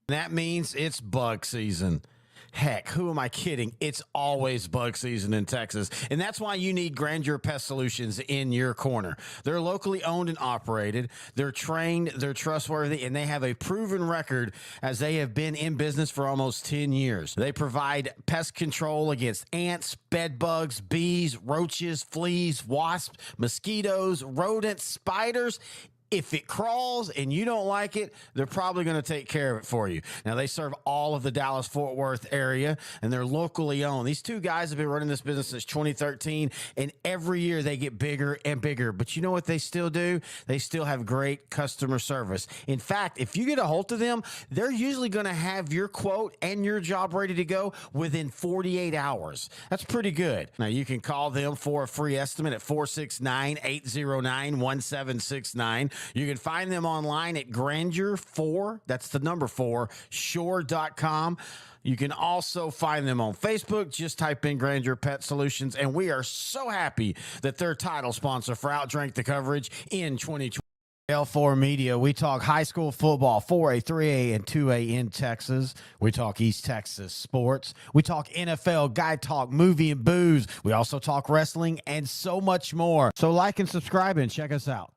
That means it's bug season. Heck, who am I kidding? It's always bug season in Texas. And that's why you need Grandeur Pest Solutions in your corner. They're locally owned and operated. They're trained, they're trustworthy, and they have a proven record as they have been in business for almost 10 years. They provide pest control against ants, bed bugs, bees, roaches, fleas, wasps, mosquitoes, rodents, spiders. If it crawls and you don't like it, they're probably going to take care of it for you. Now, they serve all of the Dallas-Fort Worth area, and they're locally owned. These two guys have been running this business since 2013, and every year they get bigger and bigger. But you know what they still do? They still have great customer service. In fact, if you get a hold of them, they're usually going to have your quote and your job ready to go within 48 hours. That's pretty good. Now, you can call them for a free estimate at 469-809-1769. You can find them online at Grandeur4, that's the number 4, shore.com. You can also find them on Facebook. Just type in Grandeur Pet Solutions, and we are so happy that they're title sponsor for OutDrank The Coverage in 2020. L4 Media, we talk high school football, 4A, 3A, and 2A in Texas. We talk East Texas sports. We talk NFL, guy talk, movie and booze. We also talk wrestling and so much more. So like and subscribe and check us out.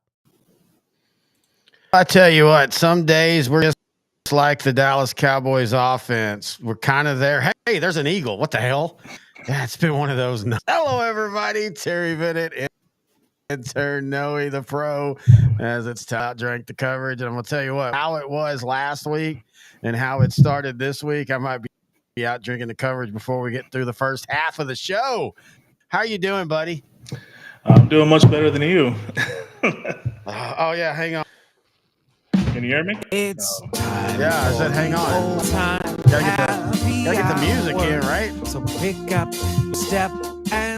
I tell you what, some days we're just like the Dallas Cowboys offense. We're kind of there. Hey, there's an eagle. What the hell? Yeah, it's been one of those. Hello, everybody. Terry Bennett, intern Noe, the pro, as it's time to OutDrank The Coverage. And I'm going to tell you what, how it was last week and how it started this week. I might be out drinking the coverage before we get through the first half of the show. How you doing, buddy? I'm doing much better than you. Oh, yeah. Hang on. Can you hear me? It's time. Yeah, I said hang on. Gotta get the music in, right? So pick up, step, and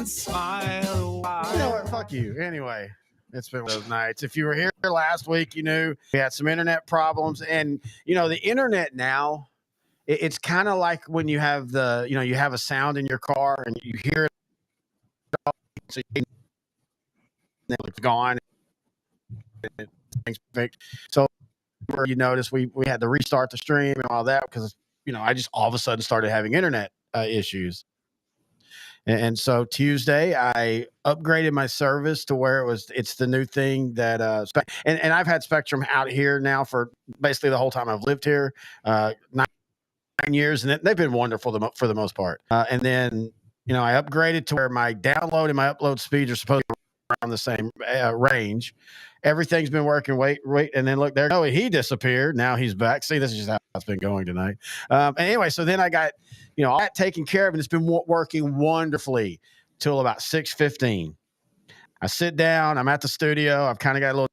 smile. You know what? Fuck you. Anyway, it's been those nights. If you were here last week, you knew we had some internet problems. And, you know, the internet now, it's kind of like when you have you have a sound in your car and you hear it. So it's gone. So you notice we had to restart the stream and all that because I just all of a sudden started having internet issues, and so Tuesday I upgraded my service to where it's the new thing that and I've had Spectrum out here now for basically the whole time I've lived here, 9 years, and they've been wonderful for the most part. And then I upgraded to where my download and my upload speeds are supposed to be around the same range. Everything's been working. Wait, and then look there. Oh, he disappeared. Now he's back. See, this is just how it's been going tonight. Anyway, so then I got all that taken care of, and it's been working wonderfully till about 6:15. I sit down. I'm at the studio. I've kind of got a little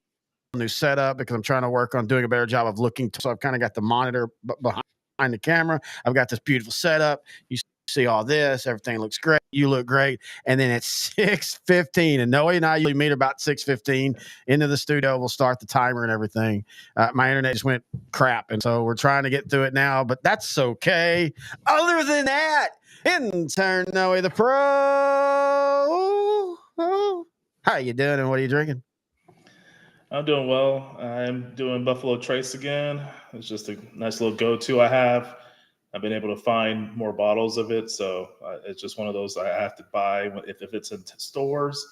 new setup because I'm trying to work on doing a better job of looking. So I've kind of got the monitor behind the camera. I've got this beautiful setup. You see all this. Everything looks great. You look great. And then it's 6:15, and Noe and I usually meet about 6:15 into the studio. We'll start the timer and everything. My internet just went crap, and so we're trying to get through it now, but that's okay. Other than that, intern Noe the pro. How you doing, and what are you drinking? I'm doing well. I'm doing Buffalo Trace again. It's just a nice little go-to I have. I've been able to find more bottles of it, so it's just one of those I have to buy if it's in stores.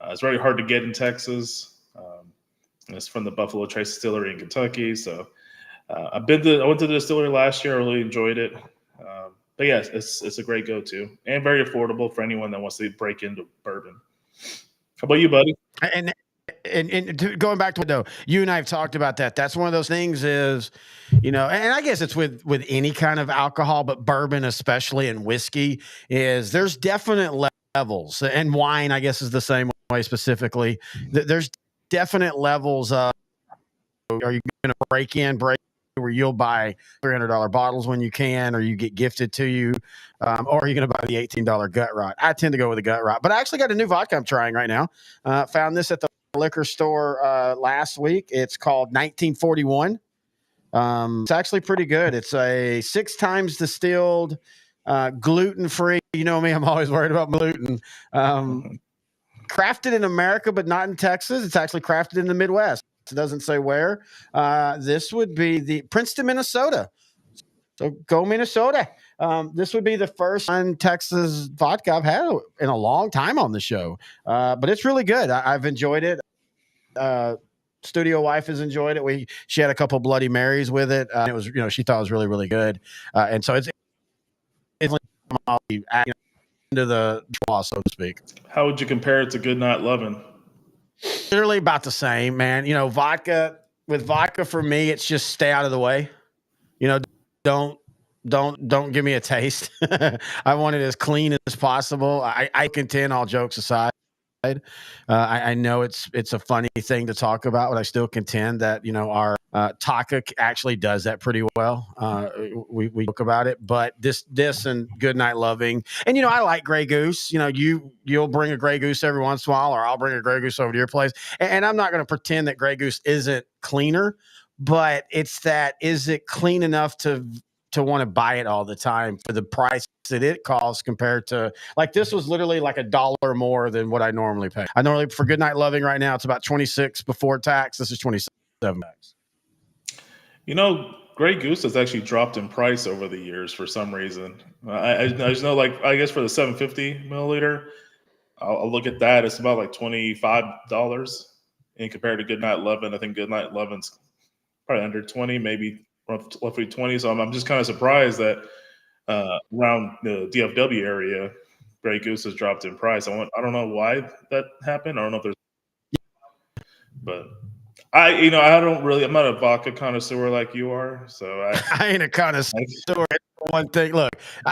It's very hard to get in Texas. It's from the Buffalo Trace Distillery in Kentucky. So I went to the distillery last year. I really enjoyed it. But yes, it's a great go-to and very affordable for anyone that wants to break into bourbon. How about you, buddy? And going back to it though, you and I have talked about that. That's one of those things is, and I guess it's with any kind of alcohol, but bourbon especially and whiskey is there's definite levels, and wine I guess is the same way specifically. There's definite levels of, are you going to break where you'll buy $300 bottles when you can, or you get gifted to you, or are you going to buy the $18 gut rot? I tend to go with the gut rot, but I actually got a new vodka I'm trying right now. Found this at the liquor store last week. It's called 1941. It's actually pretty good. It's a 6 times distilled, gluten-free. You know me, I'm always worried about gluten. Crafted in America, but not in Texas. It's actually crafted in the Midwest. It doesn't say where. This would be the Princeton, Minnesota. So go Minnesota. This would be the first Texas vodka I've had in a long time on the show. But it's really good. I've enjoyed it. Studio wife has enjoyed it. She had a couple Bloody Marys with it. It was, she thought it was really, really good. And so it's into the draw, so to speak. How would you compare it to Goodnight Lovin'? Literally about the same, man. Vodka for me, it's just stay out of the way. Don't give me a taste. I want it as clean as possible. I contend, all jokes aside. I know it's a funny thing to talk about, but I still contend that our Taka actually does that pretty well. We joke about it, but this and Goodnight Loving, and I like Grey Goose. You'll bring a Grey Goose every once in a while, or I'll bring a Grey Goose over to your place, and I'm not going to pretend that Grey Goose isn't cleaner, but it's that, is it clean enough to want to buy it all the time for the price that it costs, compared to, like, this was literally like $1 more than what I normally pay. I normally, for Goodnight Loving right now, it's about 26 before tax. This is 27 bucks. Grey Goose has actually dropped in price over the years for some reason. I just know, like, I guess for the 750 milliliter, I'll look at that. It's about like $25. And compared to Goodnight Lovin', I think Goodnight Lovin's probably under 20, maybe roughly 20. So I'm just kind of surprised that around the DFW area, Grey Goose has dropped in price. I don't know why that happened. I don't know if there's, but I'm not a vodka connoisseur like you are. So I ain't a connoisseur. One thing, look,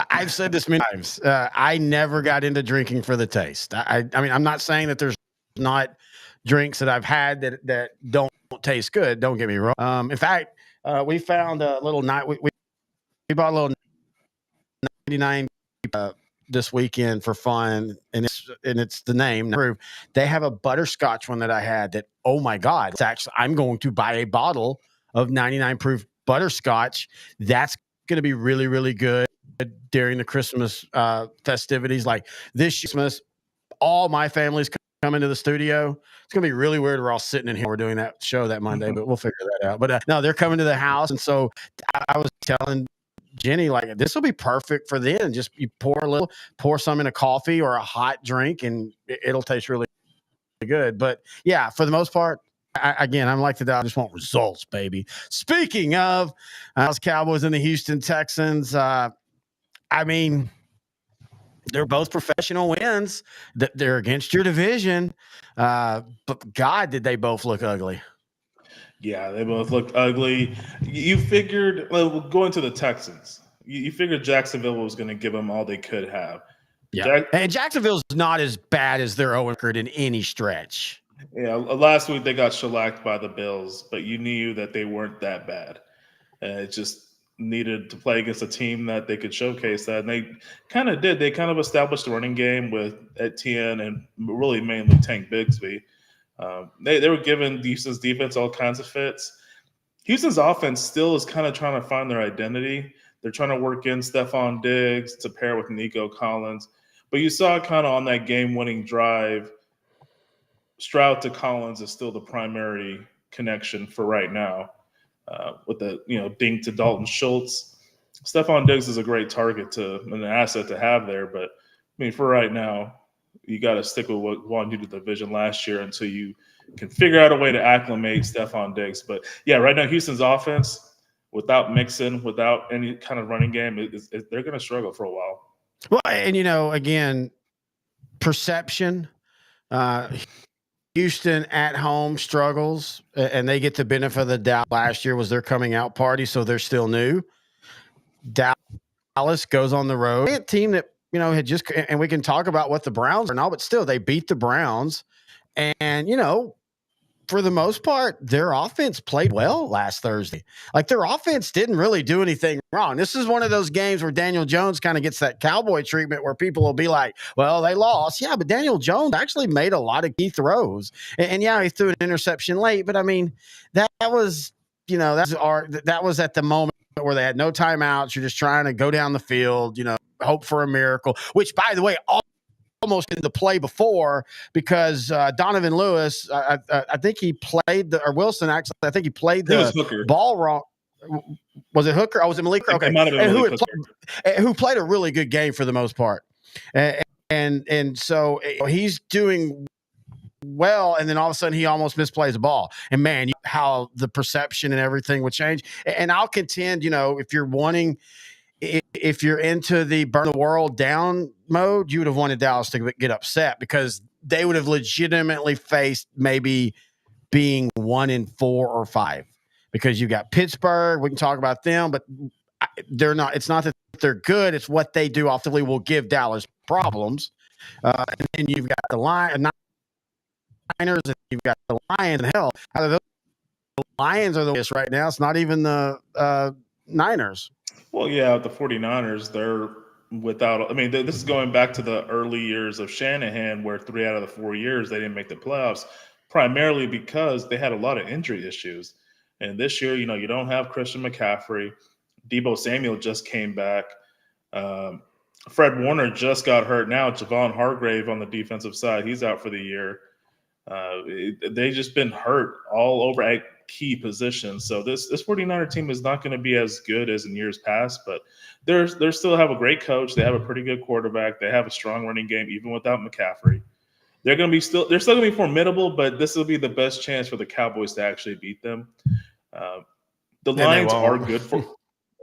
I've said this many times. I never got into drinking for the taste. I mean, I'm not saying that there's not drinks that I've had that don't taste good. Don't get me wrong. In fact, we found a little we bought a little 99 this weekend for fun, and it's the name. They have a butterscotch one that I had that, oh my God, it's actually, I'm going to buy a bottle of 99 proof butterscotch. That's going to be really, really good during the Christmas festivities. Like this Christmas, all my family's coming to the studio. It's going to be really weird. We're all sitting in here. We're doing that show that Monday, but we'll figure that out. But no, they're coming to the house. And so I was telling Jenny, like, this will be perfect for them. Just you pour some in a coffee or a hot drink, and it'll taste really good. But yeah, for the most part, I'm like I just want results, baby. Speaking of those Cowboys and the Houston Texans, I mean, they're both professional wins. They're against your division, but God, did they both look ugly? Yeah, they both looked ugly. You figured, going to the Texans, you figured Jacksonville was going to give them all they could have. Yeah, and Jacksonville's not as bad as their 0 record in any stretch. Yeah, last week they got shellacked by the Bills, but you knew that they weren't that bad. It just needed to play against a team that they could showcase that, and they kind of did. They kind of established a running game with Etienne and really mainly Tank Bigsby. They were giving Houston's defense all kinds of fits. Houston's offense still is kind of trying to find their identity. They're trying to work in Stephon Diggs to pair with Nico Collins. But you saw kind of on that game-winning drive, Stroud to Collins is still the primary connection for right now. With the dink to Dalton Schultz. Stephon Diggs is a great target an asset to have there. But, I mean, for right now, you got to stick with what won you the division last year until you can figure out a way to acclimate Stephon Diggs. But, yeah, right now Houston's offense, without Mixon, without any kind of running game, they're going to struggle for a while. Well, and, again, perception. Houston at home struggles, and they get the benefit of the doubt. Last year was their coming out party, so they're still new. Dallas goes on the road. A team that, had just – and we can talk about what the Browns are now, but still they beat the Browns. And, for the most part, their offense played well last Thursday. Like, their offense didn't really do anything wrong. This is one of those games where Daniel Jones kind of gets that cowboy treatment where people will be like, well, they lost. Yeah, but Daniel Jones actually made a lot of key throws. And yeah, he threw an interception late. But, I mean, that was at the moment where they had no timeouts. You're just trying to go down the field, hope for a miracle, which, by the way, almost in the play before because Donovan Lewis, I think he played or Wilson actually, I think he played the ball wrong. Was it Hooker? Was it Malik? Okay. It might have been Malik Hooker. Who played a really good game for the most part. And so he's doing well, and then all of a sudden he almost misplays the ball. And man, how the perception and everything would change. And I'll contend, if you're into the burn the world down mode, you would have wanted Dallas to get upset because they would have legitimately faced maybe being 1-4 or 5 because you got Pittsburgh. We can talk about them, but they're not. It's not that they're good. It's what they do offensively will give Dallas problems. And then you've got the Niners, and you've got the Lions. And hell, out of those, the Lions are the worst right now. It's not even the Niners. Well, yeah, the 49ers, they're without – I mean, this is going back to the early years of Shanahan where 3 out of the 4 years they didn't make the playoffs, primarily because they had a lot of injury issues. And this year, you don't have Christian McCaffrey. Deebo Samuel just came back. Fred Warner just got hurt now. Javon Hargrave on the defensive side, he's out for the year. They've just been hurt all over at key positions. So this 49er team is not going to be as good as in years past, but they still have a great coach. They have a pretty good quarterback. They have a strong running game, even without McCaffrey. They're still going to be formidable, but this will be the best chance for the Cowboys to actually beat them. The Lions are good for,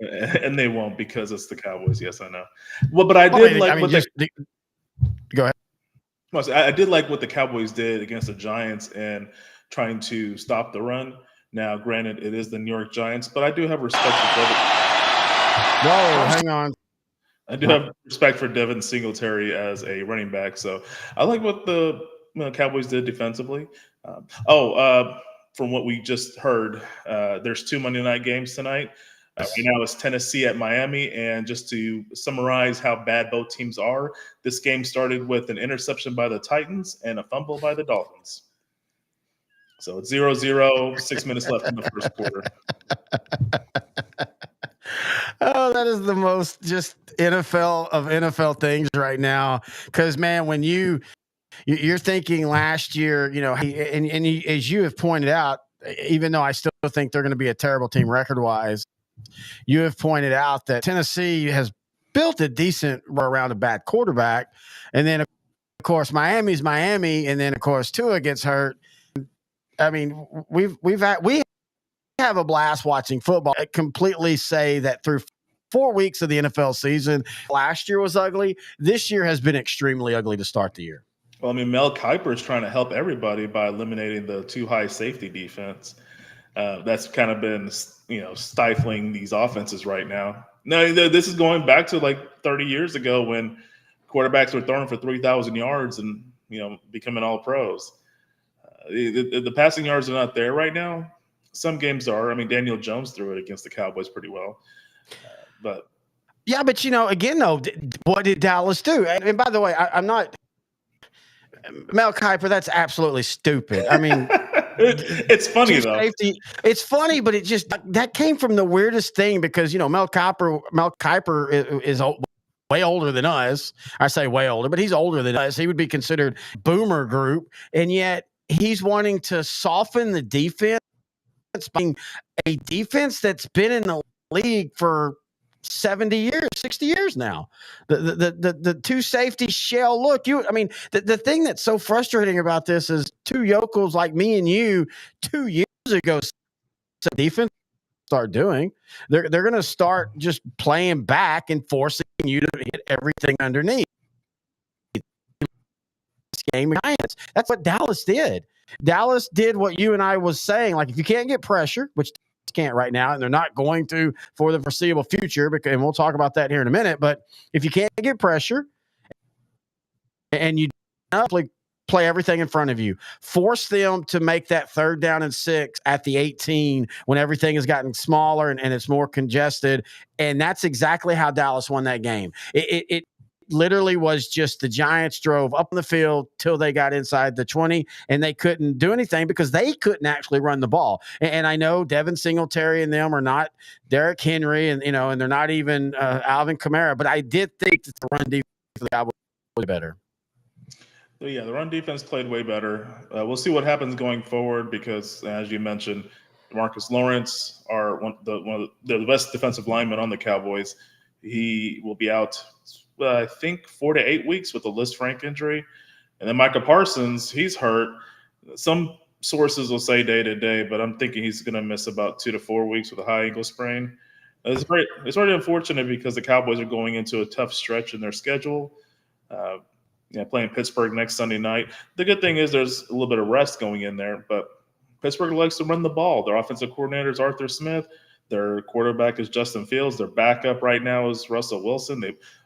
and they won't because it's the Cowboys. Yes, I know. Well, but go ahead. I did like what the Cowboys did against the Giants and trying to stop the run. Now, granted, it is the New York Giants, but I do have respect for Devin. Whoa, hang on. I do have respect for Devin Singletary as a running back. So I like what the Cowboys did defensively. From what we just heard, there's 2 Monday night games tonight. Right now it's Tennessee at Miami. And just to summarize how bad both teams are, this game started with an interception by the Titans and a fumble by the Dolphins. So it's 0-0, 6 minutes left in the first quarter. Oh, that is the most just NFL of NFL things right now. Because, man, when you're thinking last year, as you have pointed out, even though I still think they're going to be a terrible team record-wise, you have pointed out that Tennessee has built a decent around a bad quarterback. And then, of course, Miami's Miami. And then, of course, Tua gets hurt. I mean, we have a blast watching football. I completely say that through 4 weeks of the NFL season, last year was ugly. This year has been extremely ugly to start the year. Well, I mean, Mel Kiper is trying to help everybody by eliminating the too high safety defense. That's kind of been, stifling these offenses right now. Now, this is going back to like 30 years ago when quarterbacks were throwing for 3,000 yards and, becoming all pros. The passing yards are not there right now. Some games are. I mean, Daniel Jones threw it against the Cowboys pretty well. But again, though, what did Dallas do? And by the way, I'm not Mel Kiper. That's absolutely stupid. I mean, it's funny though. Safety, it's funny, but it just that came from the weirdest thing because Mel Kiper is way older than us. I say way older, but he's older than us. He would be considered boomer group, and yet he's wanting to soften the defense, being a defense that's been in the league for 70 years, 60 years now. The two safety shell look. The thing that's so frustrating about this is two yokels like me and you 2 years ago, so defense start doing. They're going to start just playing back and forcing you to hit everything underneath. Game of Giants. That's what Dallas did. Dallas did what you and I was saying. Like if you can't get pressure, which can't right now, and they're not going to for the foreseeable future, and we'll talk about that here in a minute. But if you can't get pressure and you play everything in front of you, force them to make that 3rd down and 6 at the 18 when everything has gotten smaller and it's more congested. And that's exactly how Dallas won that game. It literally was just the Giants drove up on the field till they got inside the 20, and they couldn't do anything because they couldn't actually run the ball. And I know Devin Singletary and them are not Derrick Henry, and and they're not even Alvin Kamara, but I did think that the run defense was better. But yeah, the run defense played way better. We'll see what happens going forward because, as you mentioned, Marcus Lawrence are the best defensive linemen on the Cowboys. He will be out, I think, 4 to 8 weeks with a Liz Frank injury, and then Micah Parsons, he's hurt. Some sources will say day to day, but I'm thinking he's going to miss about 2 to 4 weeks with a high ankle sprain. It's very unfortunate because the Cowboys are going into a tough stretch in their schedule. Uh, playing Pittsburgh next Sunday night. The good thing is there's a little bit of rest going in there, but Pittsburgh likes to run the ball. Their offensive coordinator is Arthur Smith. Their quarterback is Justin Fields. Their backup right now is Russell Wilson.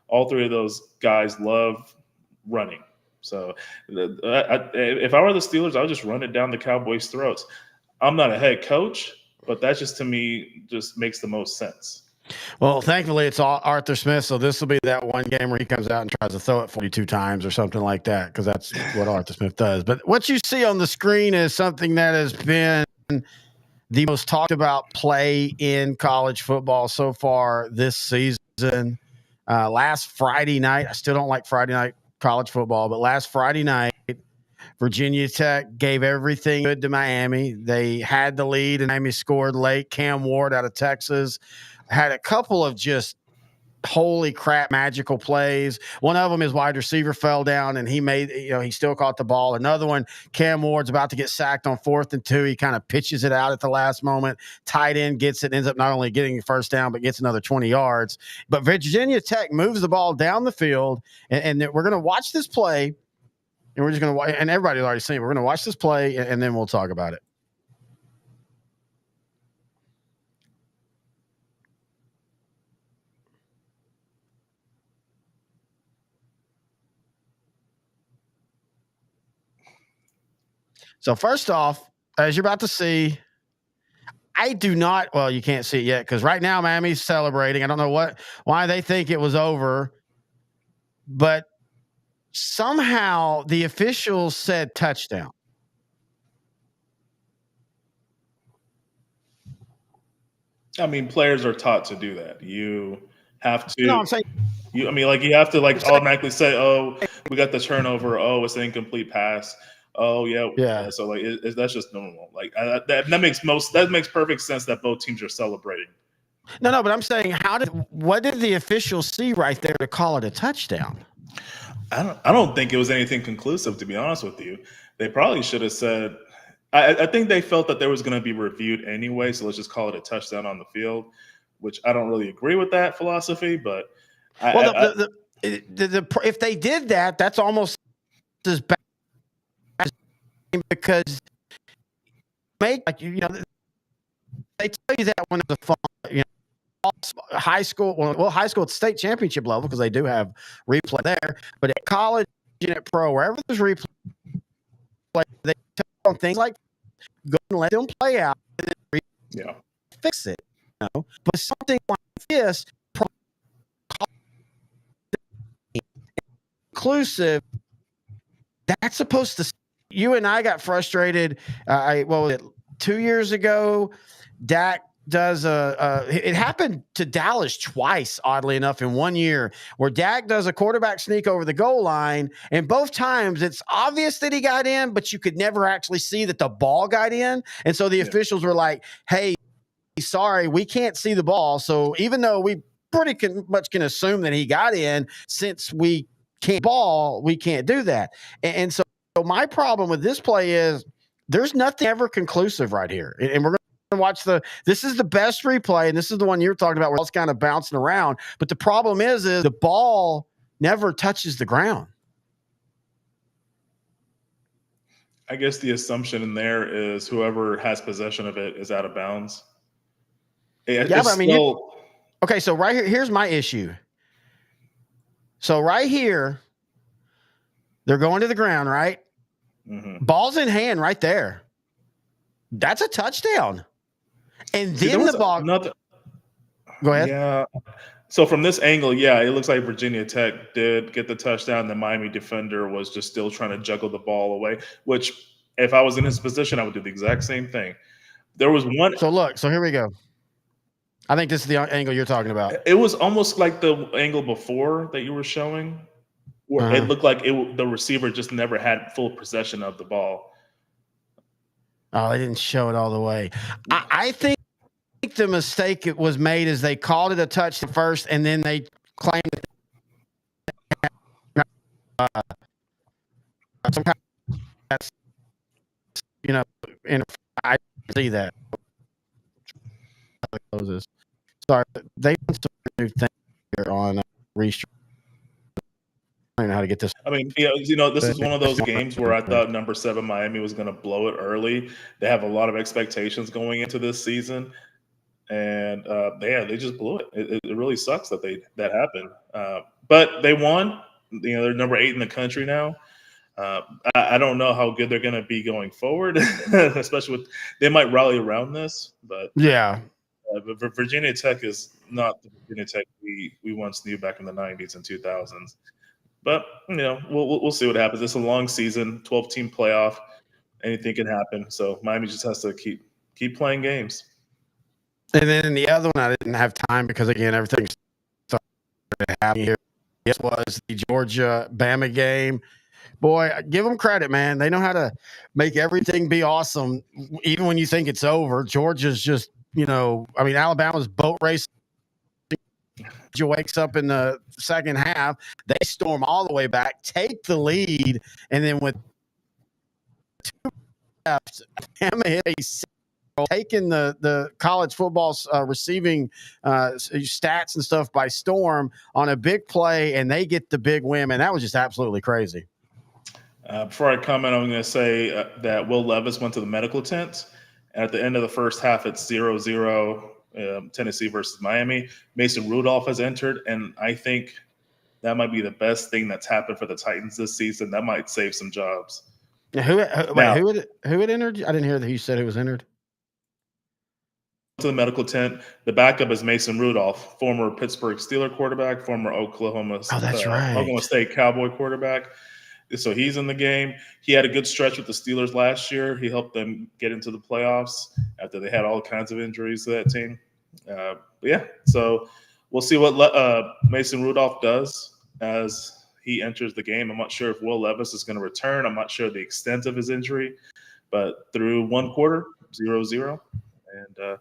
All three of those guys love running. So if I were the Steelers, I would just run it down the Cowboys' throats. I'm not a head coach, but that just to me just makes the most sense. Well, thankfully, it's all Arthur Smith, so this will be that one game where he comes out and tries to throw it 42 times or something like that, because that's what Arthur Smith does. But what you see on the screen is something that has been the most talked about play in college football so far this season. Last Friday night, I still don't like Friday night college football, but last Friday night, Virginia Tech gave everything good to Miami. They had the lead, and Miami scored late. Cam Ward out of Texas had a couple of just holy crap magical plays. One of them, his wide receiver fell down and he still caught the ball. Another one, Cam Ward's about to get sacked on 4th and 2. He kind of pitches it out at the last moment. Tight end gets it, ends up not only getting the first down, but gets another 20 yards. But Virginia Tech moves the ball down the field, and we're going to watch this play, and we're just going to watch, and everybody's already seen it. We're going to watch this play, and then we'll talk about it. So first off, as you're about to see, I do not. Well, you can't see it yet because right now Miami's celebrating. I don't know why they think it was over, but somehow the officials said touchdown. I mean, players are taught to do that. You have to. No, I'm saying. You have to automatically say, "Oh, we got the turnover. Oh, it's an incomplete pass. Oh, yeah." So that's just normal. That makes perfect sense that both teams are celebrating. No, but I'm saying, what did the officials see right there to call it a touchdown? I don't think it was anything conclusive, to be honest with you. They probably should have said. I think they felt that there was going to be reviewed anyway, so let's just call it a touchdown on the field. Which I don't really agree with that philosophy, but. If they did that, that's almost as bad because they tell you that when there's a fun, high school at the state championship level because they do have replay there, but at college and at pro, wherever there's replay, they tell them things like go and let them play out and then fix it. But something like this. Inclusive, that's supposed to. You and I got frustrated. What was it? 2 years ago, Dak does it happened to Dallas twice, oddly enough, in 1 year, where Dak does a quarterback sneak over the goal line, and both times it's obvious that he got in, but you could never actually see that the ball got in, and so the officials were like, "Hey, sorry, we can't see the ball." So even though we pretty much can assume that he got in, since we can't ball, we can't do that. And so my problem with this play is there's nothing ever conclusive right here. And we're going to watch this is the best replay, and this is the one you're talking about where it's kind of bouncing around. But the problem is the ball never touches the ground. I guess the assumption in there is whoever has possession of it is out of bounds. But I mean, okay, so right here's my issue. So right here, they're going to the ground, right? Mm-hmm. Ball's in hand right there. That's a touchdown. And then the ball. Go ahead. Yeah. So from this angle, it looks like Virginia Tech did get the touchdown. The Miami defender was just still trying to juggle the ball away, which if I was in his position, I would do the exact same thing. There was one. So here we go. I think this is the angle you're talking about. It was almost like the angle before that you were showing where it looked like the receiver just never had full possession of the ball. Oh, they didn't show it all the way. I think the mistake it was made is they called it a touch first, and then they claimed some kind of, that's, you know, and I see that. Sorry, they done some new thing here on restructuring. I don't know how to get this. I mean, this is one of those games where I thought number 7 Miami was going to blow it early. They have a lot of expectations going into this season, and they just blew it. It really sucks that happened. But they won. They're number 8 in the country now. I don't know how good they're going to be going forward, especially with they might rally around this. But yeah, Virginia Tech is not the Virginia Tech we once knew back in the 90s and 2000s. But we'll see what happens. It's a long season, 12-team playoff. Anything can happen. So Miami just has to keep playing games. And then the other one I didn't have time because again everything started happening here. This was the Georgia-Bama game. Boy, give them credit, man. They know how to make everything be awesome, even when you think it's over. Georgia's just, Alabama's boat race. Georgia wakes up in the second half. They storm all the way back, take the lead, and then with 2 steps, Bama hit a taking the college football receiving stats and stuff by storm on a big play, and they get the big win, and that was just absolutely crazy. Before I comment, I'm going to say that Will Levis went to the medical tent. And at the end of the first half, it's 0-0 Tennessee versus Miami. Mason Rudolph has entered, and I think that might be the best thing that's happened for the Titans this season. That might save some jobs. Who had entered? I didn't hear that he said who was entered. To the medical tent. The backup is Mason Rudolph, former Pittsburgh Steelers quarterback, former Oklahoma State Cowboy quarterback. So he's in the game. He had a good stretch with the Steelers last year. He helped them get into the playoffs after they had all kinds of injuries to that team. So we'll see what Mason Rudolph does as he enters the game. I'm not sure if Will Levis is going to return. I'm not sure the extent of his injury, but through one quarter, 0-0. And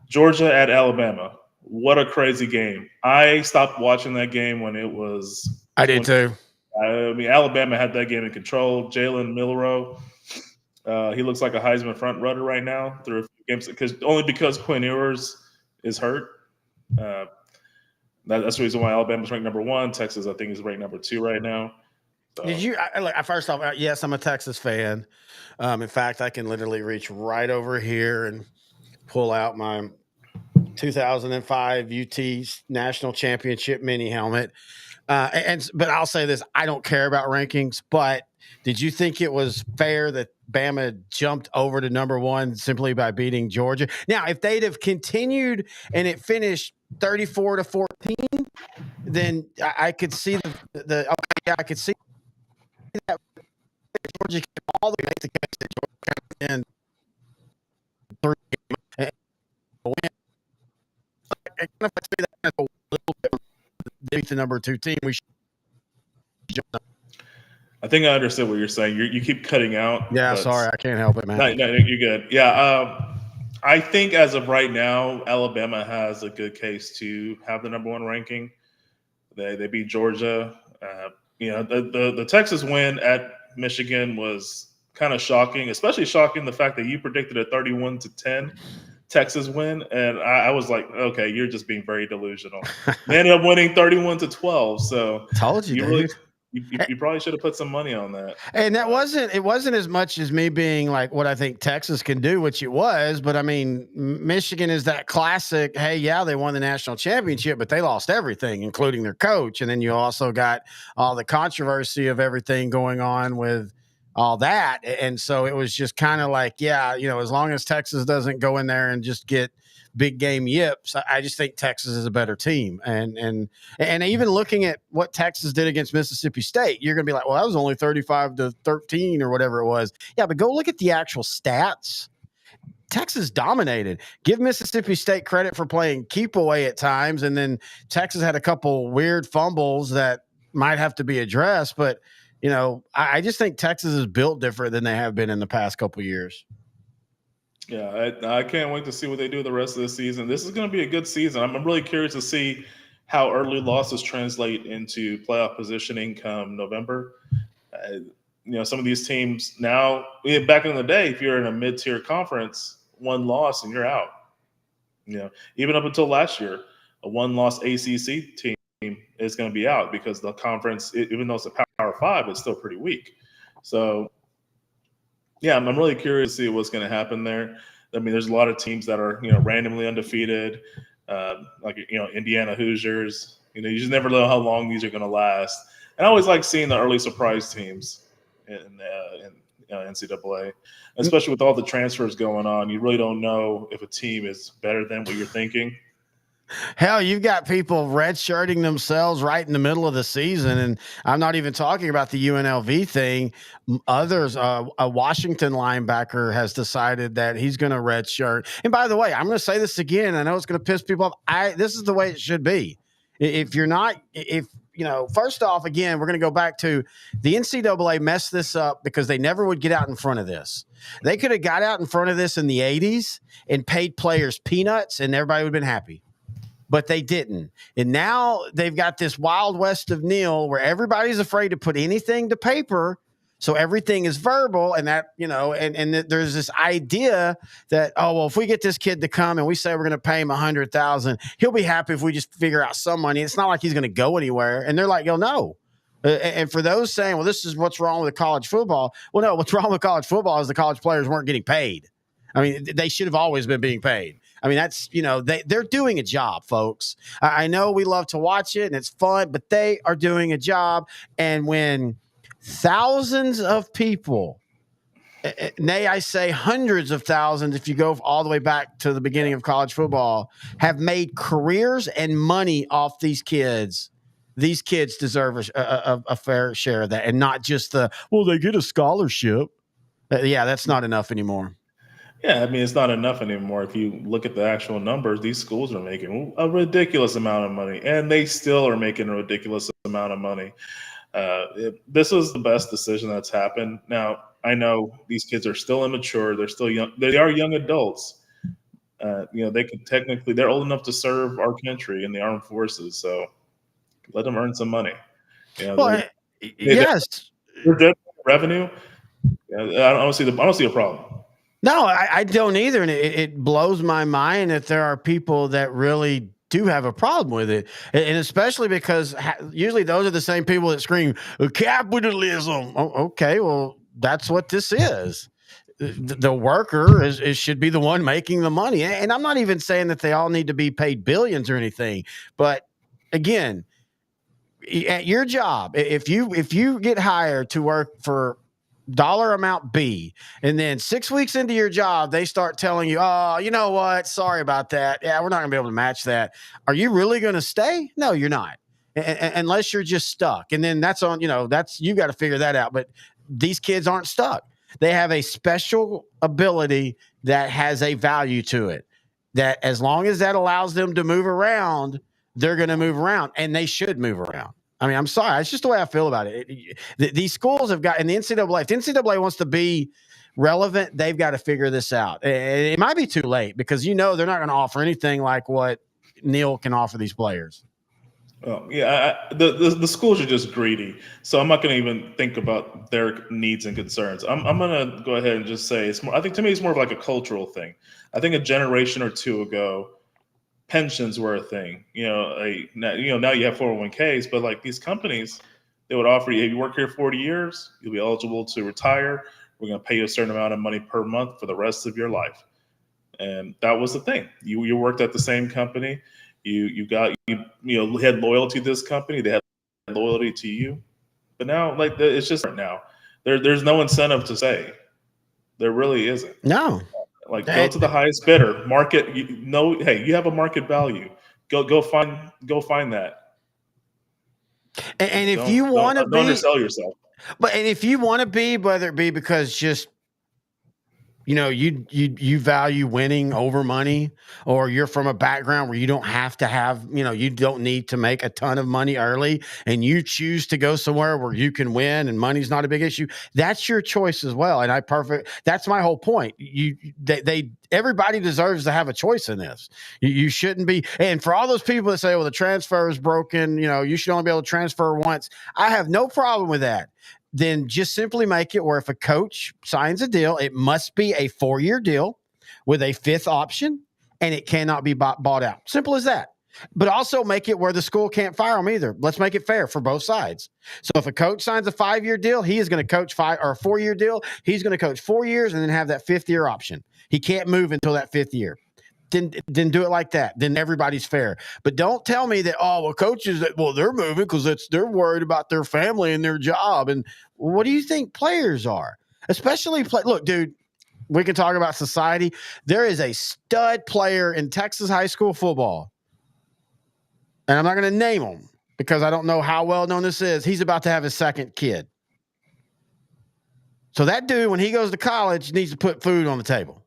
Georgia at Alabama. What a crazy game. I stopped watching that game when it was. I did too. Alabama had that game in control. Jalen Milroe, he looks like a Heisman front runner right now through a few games because Quinn Ewers is hurt. That's the reason why Alabama's ranked number 1. Texas, I think, is ranked number 2 right now. So. Did you? First off, yes, I'm a Texas fan. In fact, I can literally reach right over here and pull out my 2005 UT National Championship mini helmet. But I'll say this: I don't care about rankings. But did you think it was fair that Bama jumped over to number 1 simply by beating Georgia? Now, if they'd have continued and it finished 34-14, then I could see I could see that Georgia came all the way to the Georgia in 3 and win. If I say that a little bit. The number 2 team. I think I understood what you're saying. You keep cutting out. Yeah, sorry, I can't help it, man. No, you're good. Yeah, I think as of right now, Alabama has a good case to have the number 1 ranking. They beat Georgia. The Texas win at Michigan was kind of shocking, especially shocking the fact that you predicted a 31-10 Texas win, and I was like, okay, you're just being very delusional. They ended up winning 31-12. So told you, dude. You probably should have put some money on that. And it wasn't as much as me being like what I think Texas can do, which it was. But I mean, Michigan is that classic. Hey, yeah, they won the national championship, but they lost everything, including their coach. And then you also got all the controversy of everything going on with all that. And so it was just kind of like, as long as Texas doesn't go in there and just get big game yips, I just think Texas is a better team. And even looking at what Texas did against Mississippi State, you're going to be like, well, that was only 35-13 or whatever it was. Yeah, but go look at the actual stats. Texas dominated. Give Mississippi State credit for playing keep away at times. And then Texas had a couple weird fumbles that might have to be addressed. But, I just think Texas is built different than they have been in the past couple of years. Yeah, I can't wait to see what they do the rest of the season. This is going to be a good season. I'm really curious to see how early losses translate into playoff positioning come November. Some of these teams now, back in the day, if you're in a mid-tier conference, one loss and you're out. Even up until last year, a one-loss ACC team is going to be out because the conference, even though it's a Power 5, it's still pretty weak. So, yeah, I'm really curious to see what's going to happen there. I mean, there's a lot of teams that are, randomly undefeated, like, Indiana Hoosiers. You just never know how long these are going to last. And I always like seeing the early surprise teams in NCAA, especially with all the transfers going on. You really don't know if a team is better than what you're thinking. Hell, you've got people redshirting themselves right in the middle of the season, and I'm not even talking about the UNLV thing. Others, a Washington linebacker has decided that he's going to redshirt. And by the way, I'm going to say this again. I know it's going to piss people off. This is the way it should be. First off, again, we're going to go back to the NCAA messed this up because they never would get out in front of this. They could have got out in front of this in the 80s and paid players peanuts, and everybody would have been happy. But they didn't. And now they've got this wild west of Neil where everybody's afraid to put anything to paper. So everything is verbal, and that, and there's this idea that, if we get this kid to come and we say we're going to pay him $100,000, he'll be happy if we just figure out some money. It's not like he's going to go anywhere. And they're like, no. And for those saying, well, this is what's wrong with college football. Well, no, what's wrong with college football is the college players weren't getting paid. I mean, they should have always been being paid. I mean, that's, they're doing a job, folks. I know we love to watch it and it's fun, but they are doing a job. And when thousands of people, nay, I say hundreds of thousands, if you go all the way back to the beginning of college football, have made careers and money off these kids deserve a fair share of that, and not just they get a scholarship. That's not enough anymore. Yeah, I mean, it's not enough anymore. If you look at the actual numbers, these schools are making a ridiculous amount of money, and they still are making a ridiculous amount of money. This was the best decision that's happened. Now, I know these kids are still immature. They're still young. They are young adults. They're old enough to serve our country in the armed forces. So let them earn some money. Yes. They're revenue. I don't see a problem. No, I don't either. And it blows my mind that there are people that really do have a problem with it. And especially because usually those are the same people that scream capitalism. Oh, okay, well, that's what this is. The worker should be the one making the money. And I'm not even saying that they all need to be paid billions or anything. But again, at your job, if you get hired to work for dollar amount B, and then 6 weeks into your job, they start telling you, oh, you know what? Sorry about that. Yeah, we're not going to be able to match that. Are you really going to stay? No, you're not. Unless you're just stuck. And then that's on, you got to figure that out. But these kids aren't stuck. They have a special ability that has a value to it, that as long as that allows them to move around, they're going to move around, and they should move around. I mean, I'm sorry. It's just the way I feel about it. These schools have got, and the NCAA, if the NCAA wants to be relevant, they've got to figure this out. It might be too late because, they're not going to offer anything like what Neil can offer these players. Oh, yeah. The schools are just greedy. So I'm not going to even think about their needs and concerns. I'm going to go ahead and just say I think to me it's more of like a cultural thing. I think a generation or two ago, pensions were a thing. Now you have 401ks, but like these companies, they would offer you, if you work here 40 years, you'll be eligible to retire. We're going to pay you a certain amount of money per month for the rest of your life. And that was the thing. You worked at the same company. You had loyalty to this company. They had loyalty to you. But now, like, it's just right now. There's no incentive to say. There really isn't. No. Like, go to the highest bidder. Market. Hey, you have a market value. Go find that. And if you want to be, don't undersell yourself. But and if you want to be, whether it be because just you value winning over money, or you're from a background where you don't have to have, you don't need to make a ton of money early, and you choose to go somewhere where you can win and money's not a big issue, that's your choice as well. And that's my whole point. Everybody deserves to have a choice in this. You shouldn't be. And for all those people that say, well, the transfer is broken, you should only be able to transfer once. I have no problem with that. Then just simply make it where if a coach signs a deal, it must be a 4-year deal with a 5th option, and it cannot be bought out. Simple as that. But also make it where the school can't fire them either. Let's make it fair for both sides. So if a coach signs a 5-year deal, he is going to coach 5, or a 4-year deal, he's going to coach 4 years and then have that 5th year option. He can't move until that 5th year. Then do it like that. Then everybody's fair. But don't tell me that, coaches, they're moving because they're worried about their family and their job. And what do you think players are? Especially look, dude, we can talk about society. There is a stud player in Texas high school football, and I'm not going to name him because I don't know how well known this is. He's about to have his 2nd kid. So that dude, when he goes to college, needs to put food on the table.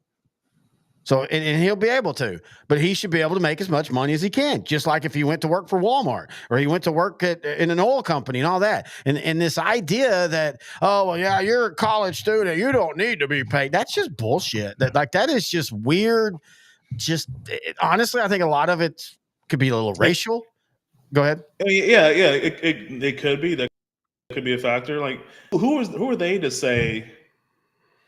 So, and he'll be able to, but he should be able to make as much money as he can, just like if he went to work for Walmart or he went to work in an oil company and all that. And this idea that, you're a college student, you don't need to be paid. That's just bullshit. That is just weird. Honestly, I think a lot of it could be a little racial. Go ahead. Yeah. It could be. That could be a factor. Like, who are they to say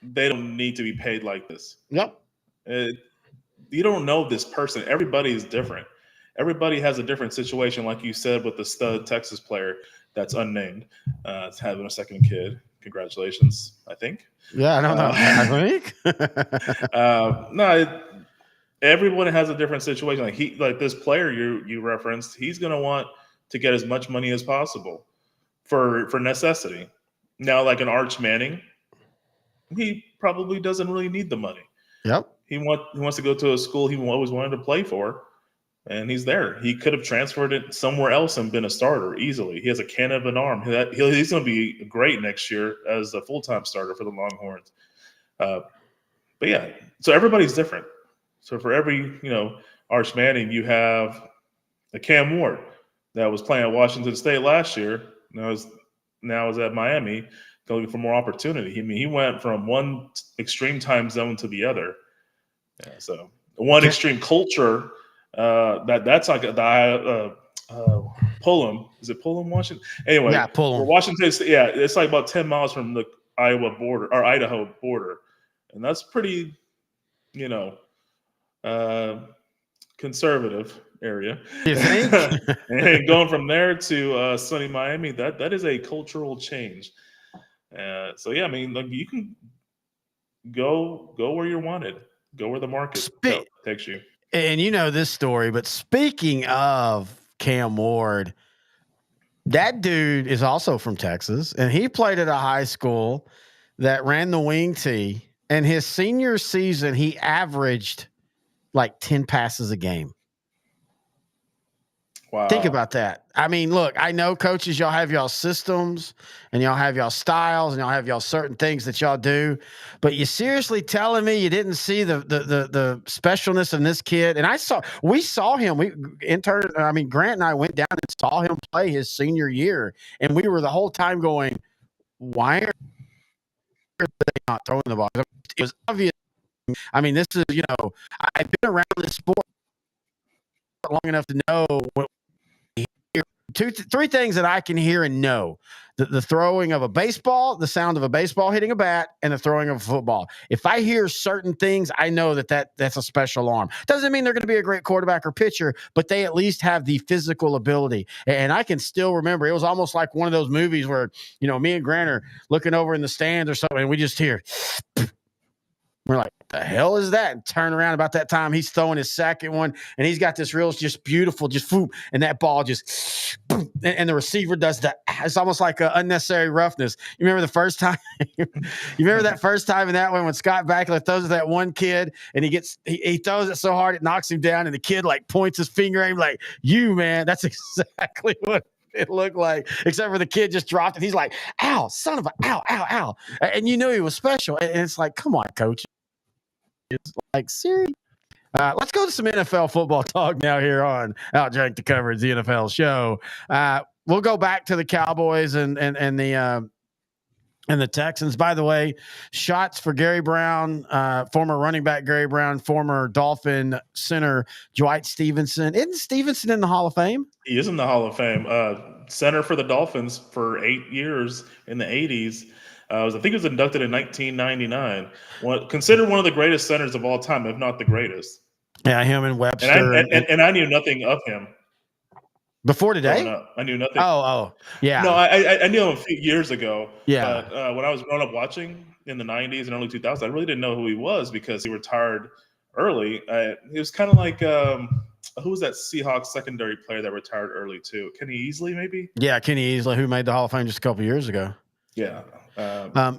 they don't need to be paid like this? Yep. You don't know this person. Everybody is different. Everybody has a different situation, like you said, with the stud Texas player that's unnamed. It's having a 2nd kid. Congratulations, I think. Yeah, I don't know. I think. Everyone has a different situation. Like this player you referenced, he's going to want to get as much money as possible for necessity. Now, like an Arch Manning, he probably doesn't really need the money. Yep. He wants to go to a school he always wanted to play for, and he's there. He could have transferred it somewhere else and been a starter easily. He has a cannon of an arm. He's going to be great next year as a full-time starter for the Longhorns. But yeah, so everybody's different. So for every Arch Manning, you have a Cam Ward that was playing at Washington State last year. Now is at Miami, looking for more opportunity. I mean, he went from one extreme time zone to the other. Yeah, so one extreme culture that's like Pullum. Is it Pullum, Washington? Anyway, yeah, Pullum. Washington State. Yeah, it's like about 10 miles from the Idaho border, and that's pretty, conservative area. You think? And going from there to sunny Miami, that is a cultural change. So yeah, I mean, like, you can go where you're wanted. Go where the market takes you. And you know this story, but speaking of Cam Ward, that dude is also from Texas, and he played at a high school that ran the wing tee. And his senior season, he averaged like 10 passes a game. Wow. Think about that. I mean, look, I know coaches, y'all have y'all systems and y'all have y'all styles and y'all have y'all certain things that y'all do, but you seriously telling me you didn't see the specialness in this kid? And we saw him. Grant and I went down and saw him play his senior year, and we were the whole time going, why are they not throwing the ball? It was obvious. I mean, this is, I've been around this sport long enough to know what. Three things that I can hear and know: the throwing of a baseball, the sound of a baseball hitting a bat, and the throwing of a football. If I hear certain things, I know that's a special arm. Doesn't mean they're going to be a great quarterback or pitcher, but they at least have the physical ability. And I can still remember, it was almost like one of those movies where, me and Grant are looking over in the stands or something, and we just hear, we're like, the hell is that? And turn around about that time, he's throwing his second one, and he's got this real, just beautiful, just whoop, and that ball just, and the receiver does that. It's almost like a unnecessary roughness. You remember the first time? You remember that first time in that one when Scott Bakula throws at that one kid, and he throws it so hard it knocks him down, and the kid like points his finger at him like, "You man, that's exactly what it looked like," except for the kid just dropped it. He's like, "Ow, son of a, ow, ow, ow." And you knew he was special. And it's like, come on, coach. Like, seriously? Let's go to some NFL football talk now here on OutDrank The Coverage, the NFL show. We'll go back to the Cowboys and the Texans. By the way, shots for Gary Brown, former running back Gary Brown, former Dolphin center Dwight Stevenson. Isn't Stevenson in the Hall of Fame? He is in the Hall of Fame. Center for the Dolphins for 8 years in the 80s. I think he was inducted in 1999. Considered one of the greatest centers of all time, if not the greatest. Yeah, him and Webster. And I knew nothing of him. Before today? I knew nothing. Oh, yeah. No, I knew him a few years ago. Yeah. But when I was growing up watching in the 90s and early 2000s, I really didn't know who he was because he retired early. He was kind of like, who was that Seahawks secondary player that retired early too? Kenny Easley, maybe? Yeah, Kenny Easley, who made the Hall of Fame just a couple years ago. Yeah.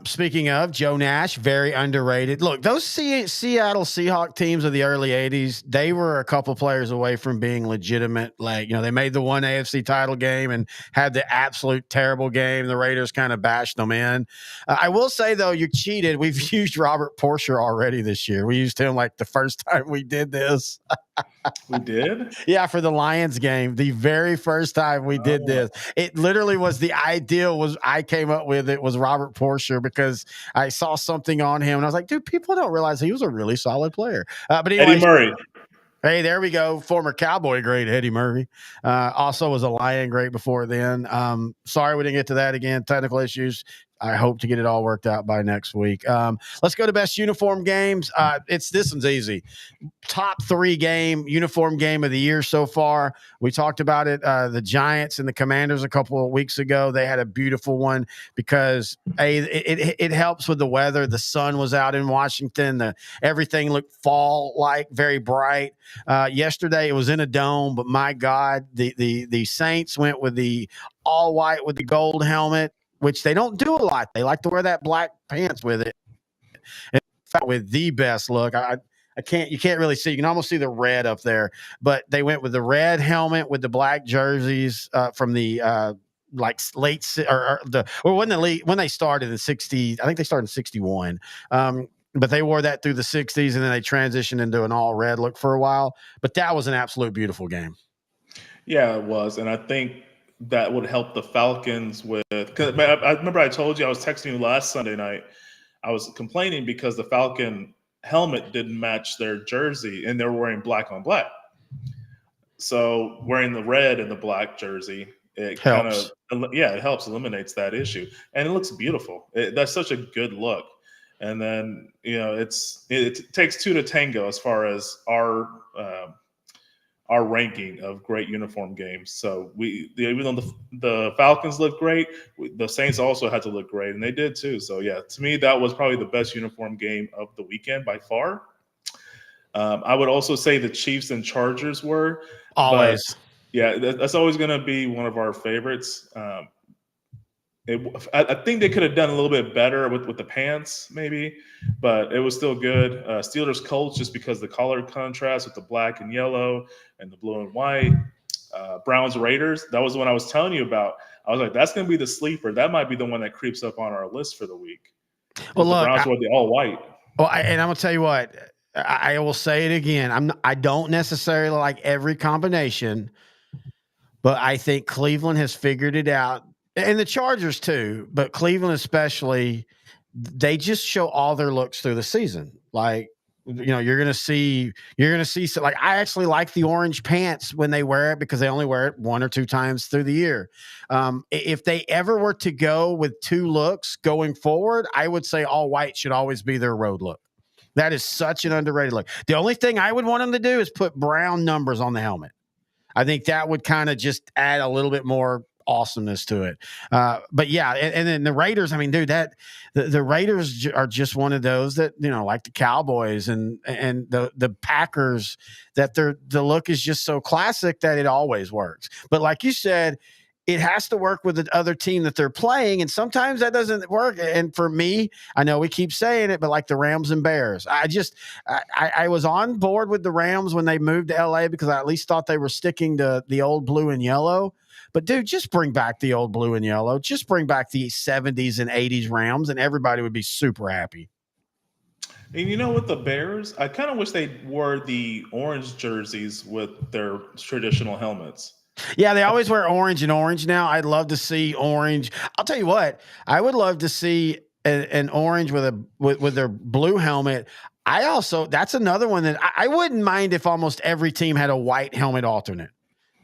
Speaking of Joe Nash, very underrated. Look, those Seattle Seahawks teams of the early 80s, they were a couple players away from being legitimate. Like, they made the one AFC title game and had the absolute terrible game. The Raiders kind of bashed them in. I will say, though, you cheated. We've used Robert Porcher already this year. We used him like the first time we did this. We did? Yeah, for the Lions game, the very first time we did this. It literally was the ideal was I came up with it was Robert Porcher because I saw something on him and I was like, dude, people don't realize he was a really solid player. But anyway, Eddie Murray. Hey, there we go. Former Cowboy great Eddie Murray. Also was a Lion great before then. Sorry we didn't get to that again. Technical issues. I hope to get it all worked out by next week. Let's go to best uniform games. This one's easy. Top 3 uniform game of the year so far. We talked about it. The Giants and the Commanders a couple of weeks ago. They had a beautiful one because it helps with the weather. The sun was out in Washington. Everything looked fall-like, very bright. Yesterday it was in a dome, but my God, the Saints went with the all white with the gold helmet, which they don't do a lot. They like to wear that black pants with it. With the best look. You can't really see. You can almost see the red up there, but they went with the red helmet with the black jerseys from the late when they started in 60. I think they started in 61. But they wore that through the 60s, and then they transitioned into an all red look for a while. But that was an absolute beautiful game. Yeah, it was, and I think that would help the Falcons with. Because I remember I told you I was texting you last Sunday night. I was complaining because the Falcon helmet didn't match their jersey, and they were wearing black on black. So wearing the red and the black jersey, it helps. It helps, eliminates that issue, and it looks beautiful. That's such a good look. And then it takes two to tango as far as our ranking of great uniform games. So even though the Falcons look great, the Saints also had to look great, and they did too. So yeah, to me, that was probably the best uniform game of the weekend by far. I would also say the Chiefs and Chargers were always. But, yeah, that's always going to be one of our favorites. I think they could have done a little bit better with the pants, maybe, but it was still good. Steelers Colts, just because the color contrast with the black and yellow and the blue and white. Browns Raiders, that was the one I was telling you about. I was like, that's going to be the sleeper. That might be the one that creeps up on our list for the week. Well, look, the Browns were the all white. Well, and I'm gonna tell you what. I will say it again. I don't necessarily like every combination, but I think Cleveland has figured it out. And the Chargers too, but Cleveland especially, they just show all their looks through the season. Like, you're going to see, like, I actually like the orange pants when they wear it because they only wear it 1 or 2 times through the year. If they ever were to go with 2 looks going forward, I would say all white should always be their road look. That is such an underrated look. The only thing I would want them to do is put brown numbers on the helmet. I think that would kind of just add a little bit more awesomeness to it. But yeah, and then the Raiders, I mean, dude, the Raiders are just one of those that, like the Cowboys and the Packers, that the look is just so classic that it always works. But like you said, it has to work with the other team that they're playing, and sometimes that doesn't work. And for me, I know we keep saying it, but like the Rams and Bears, I was on board with the Rams when they moved to LA because I at least thought they were sticking to the old blue and yellow. But dude, just bring back the old blue and yellow. Just bring back the 70s and 80s Rams, and everybody would be super happy. And you know, with the Bears, I kind of wish they wore the orange jerseys with their traditional helmets. Yeah, they always wear orange and orange now. I'd love to see orange. I'll tell you what, I would love to see an orange with with their blue helmet. I also that's another one that I wouldn't mind if almost every team had a white helmet alternate.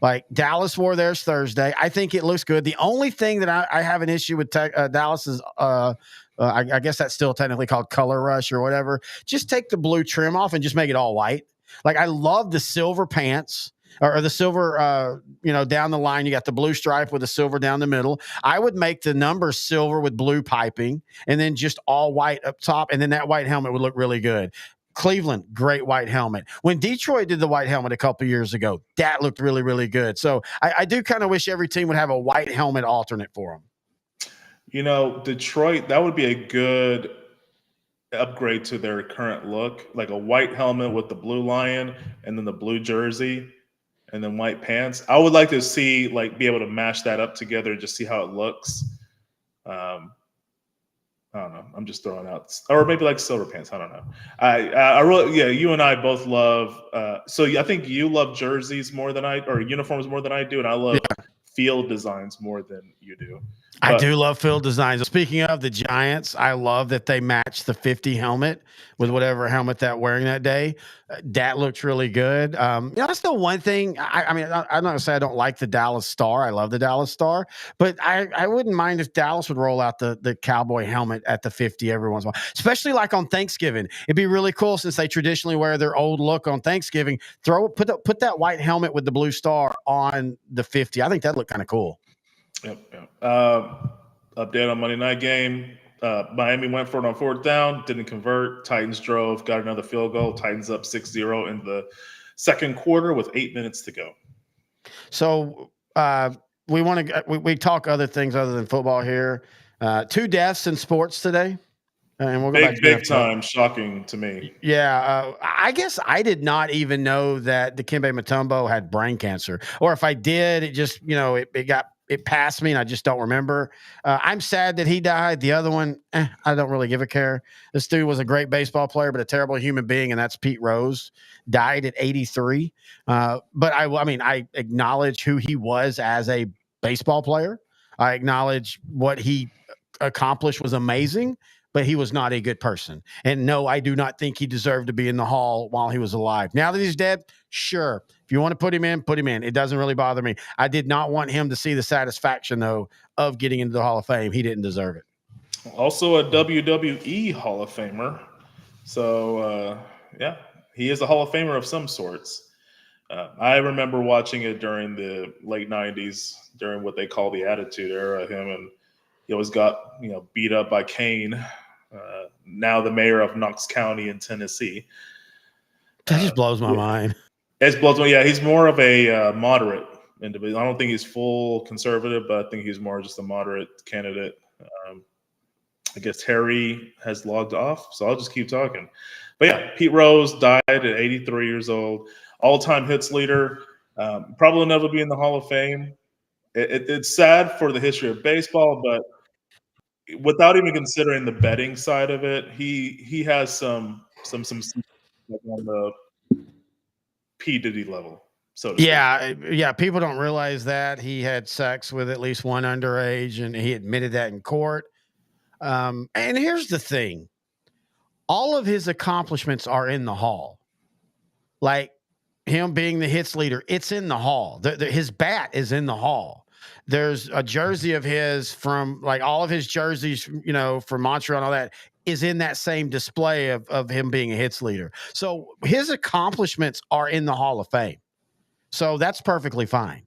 Like Dallas wore theirs Thursday. I think it looks good. The only thing that I have an issue with Dallas is, I guess that's still technically called color rush or whatever. Just take the blue trim off and just make it all white. Like I love the silver pants or the silver, down the line. You got the blue stripe with the silver down the middle. I would make the numbers silver with blue piping and then just all white up top. And then that white helmet would look really good. Cleveland, great white helmet. When Detroit did the white helmet a couple years ago, that looked really, really good. So I do kind of wish every team would have a white helmet alternate for them. You know, Detroit, that would be a good upgrade to their current look, like a white helmet with the blue lion and then the blue jersey and then white pants. I would like to see, like, be able to mash that up together and just see how it looks. I don't know. I'm just throwing out, or maybe like silver pants. I don't know. I really, yeah. You and I both love. So I think you love jerseys more than I, or uniforms more than I do, and I love field designs more than you do. I do love field designs. Speaking of the Giants, I love that they match the 50 helmet with whatever helmet that wearing that day. That looks really good. That's the one thing. I'm not gonna say I don't like the Dallas Star. I love the Dallas Star, but I wouldn't mind if Dallas would roll out the cowboy helmet at the 50 every once in a while, especially like on Thanksgiving. It'd be really cool since they traditionally wear their old look on Thanksgiving. Put that white helmet with the blue star on the 50. I think that'd look kind of cool. Yep. Update on Monday night game. Miami went for it on fourth down, didn't convert. Titans drove, got another field goal. Titans up 6-0 in the second quarter with 8 minutes to go. So we talk other things other than football here. 2 deaths in sports today. And we'll go back to big time, shocking to me. Yeah, I guess I did not even know that Dikembe Mutombo had brain cancer, or if I did, it just it passed me and I just don't remember. I'm sad that he died. The other one, I don't really give a care. This dude was a great baseball player, but a terrible human being, and that's Pete Rose. Died at 83. But I acknowledge who he was as a baseball player. I acknowledge what he accomplished was amazing, but he was not a good person. And no, I do not think he deserved to be in the Hall while he was alive. Now that he's dead, sure. If you want to put him in, put him in. It doesn't really bother me. I did not want him to see the satisfaction, though, of getting into the Hall of Fame. He didn't deserve it. Also a WWE Hall of Famer. So, he is a Hall of Famer of some sorts. I remember watching it during the late 90s, during what they call the Attitude Era. He always got beat up by Kane, now the mayor of Knox County in Tennessee. That just blows my mind. It blows my mind. Yeah, he's more of a moderate individual. I don't think he's full conservative, but I think he's more just a moderate candidate. I guess Harry has logged off, so I'll just keep talking. But yeah, Pete Rose died at 83 years old. All-time hits leader. Probably never be in the Hall of Fame. It's sad for the history of baseball, but without even considering the betting side of it, he has some on the P. Diddy level. So to speak. People don't realize that he had sex with at least one underage, and he admitted that in court. And here's the thing: all of his accomplishments are in the Hall. Like him being the hits leader, it's in the Hall. His bat is in the Hall. There's a jersey of his from like all of his jerseys, from Montreal and all that is in that same display of him being a hits leader. So his accomplishments are in the Hall of Fame. So that's perfectly fine.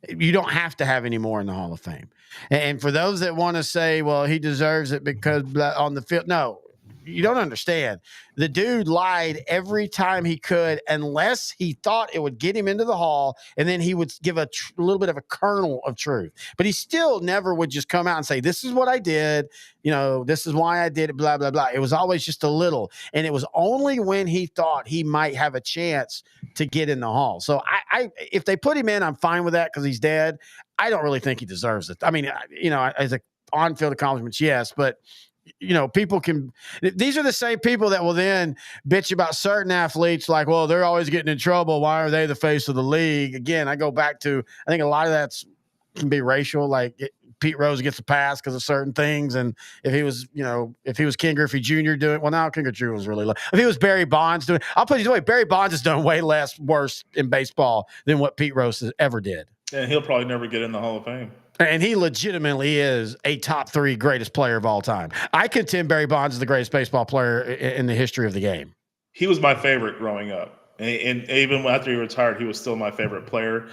You don't have to have any more in the Hall of Fame. And for those that want to say, well, he deserves it because on the field, no, you don't understand. The dude lied every time he could, unless he thought it would get him into the Hall, and then he would give a little bit of a kernel of truth. But he still never would just come out and say, this is what I did, this is why I did it, blah, blah, blah. It was always just a little. And it was only when he thought he might have a chance to get in the Hall. So if they put him in, I'm fine with that because he's dead. I don't really think he deserves it. I mean, as a on-field accomplishments, yes, but people can. These are the same people that will then bitch about certain athletes, like, well, they're always getting in trouble. Why are they the face of the league? Again, I go back to, I think a lot of that's can be racial. Like Pete Rose gets a pass because of certain things, and if he was Ken Griffey Jr. doing, well, now Ken Griffey Jr. was really low. If he was Barry Bonds doing, I'll put it this way: Barry Bonds has done way worse in baseball than what Pete Rose ever did. And he'll probably never get in the Hall of Fame. And he legitimately is a top 3 greatest player of all time. I contend Barry Bonds is the greatest baseball player in the history of the game. He was my favorite growing up. And even after he retired, he was still my favorite player.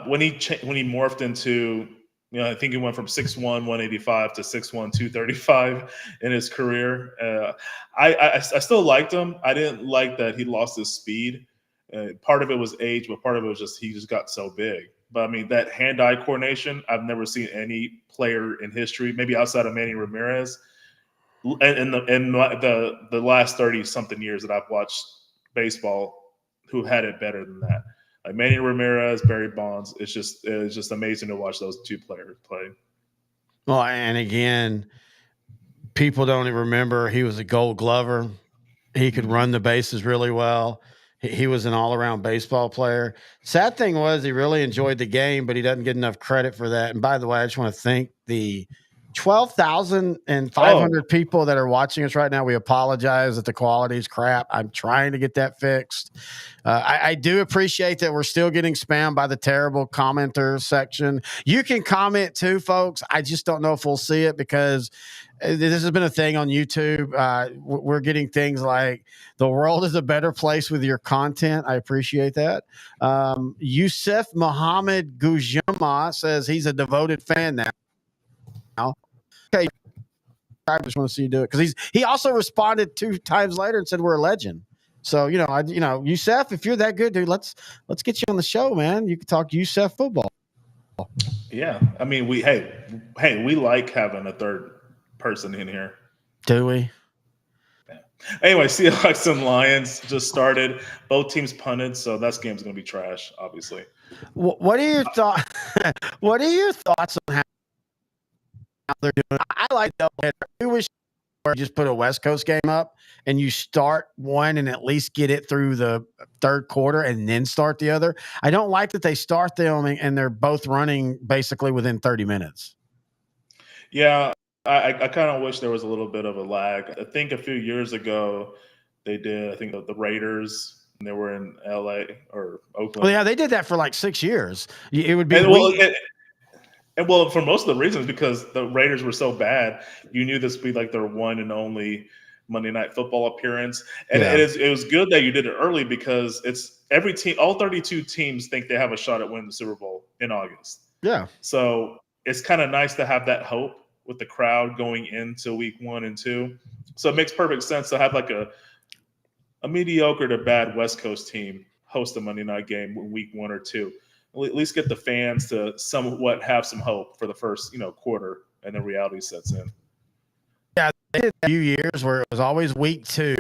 When he morphed into, I think he went from 6'1", 185 to 6'1", 235 in his career. I still liked him. I didn't like that he lost his speed. Part of it was age, but part of it was he just got so big. But I mean, that hand-eye coordination, I've never seen any player in history, maybe outside of Manny Ramirez, in the last 30-something years that I've watched baseball, who had it better than that. Like Manny Ramirez, Barry Bonds, it's just amazing to watch those two players play. Well, and again, people don't even remember he was a Gold Glover. He could run the bases really well. He was an all-around baseball player. Sad thing was he really enjoyed the game, but he doesn't get enough credit for that. And by the way, I just want to thank the 12,500 people that are watching us right now. We apologize that the quality is crap. I'm trying to get that fixed. I do appreciate that we're still getting spammed by the terrible commenter section. You can comment too, folks. I just don't know if we'll see it because this has been a thing on YouTube. We're getting things like the world is a better place with your content. I appreciate that. Yusuf Muhammad Gujama says he's a devoted fan now. Okay, I just want to see you do it because he also responded 2 times later and said we're a legend. So Yusuf, if you're that good, dude, let's get you on the show, man. You can talk Yusuf football. Yeah, I mean, we like having a third person in here. Do we? Yeah. Anyway, Seahawks and Lions just started. Both teams punted, so that game's going to be trash, obviously. What are your thoughts? What are your thoughts on how they're doing? I like doubleheader. I wish you just put a West Coast game up and you start one and at least get it through the third quarter and then start the other. I don't like that they start them and they're both running basically within 30 minutes. Yeah. I kind of wish there was a little bit of a lag. I think a few years ago they did. I think the Raiders, they were in LA or Oakland. Well, yeah, they did that for like 6 years. It would be well, for most of the reasons, because the Raiders were so bad, you knew this would be like their one and only Monday Night Football appearance. And it was good that you did it early because it's every team, all 32 teams think they have a shot at winning the Super Bowl in August. Yeah. So it's kind of nice to have that hope with the crowd going into week 1 and 2. So it makes perfect sense to have like a mediocre to bad West Coast team host a Monday night game in week 1 or 2. At least get the fans to somewhat have some hope for the first, quarter, and then reality sets in. Yeah, they did a few years where it was always week 2.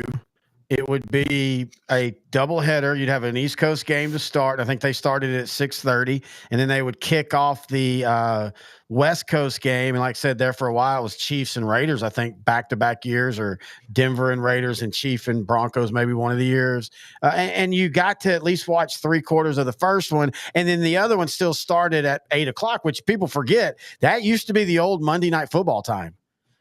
It would be a doubleheader. You'd have an East Coast game to start. I think they started at 6:30, and then they would kick off the West Coast game. And like I said, there for a while, it was Chiefs and Raiders, I think, back-to-back years, or Denver and Raiders and Chiefs and Broncos maybe one of the years. And you got to at least watch 3/4 of the first one, and then the other one still started at 8 o'clock, which people forget. That used to be the old Monday Night Football time.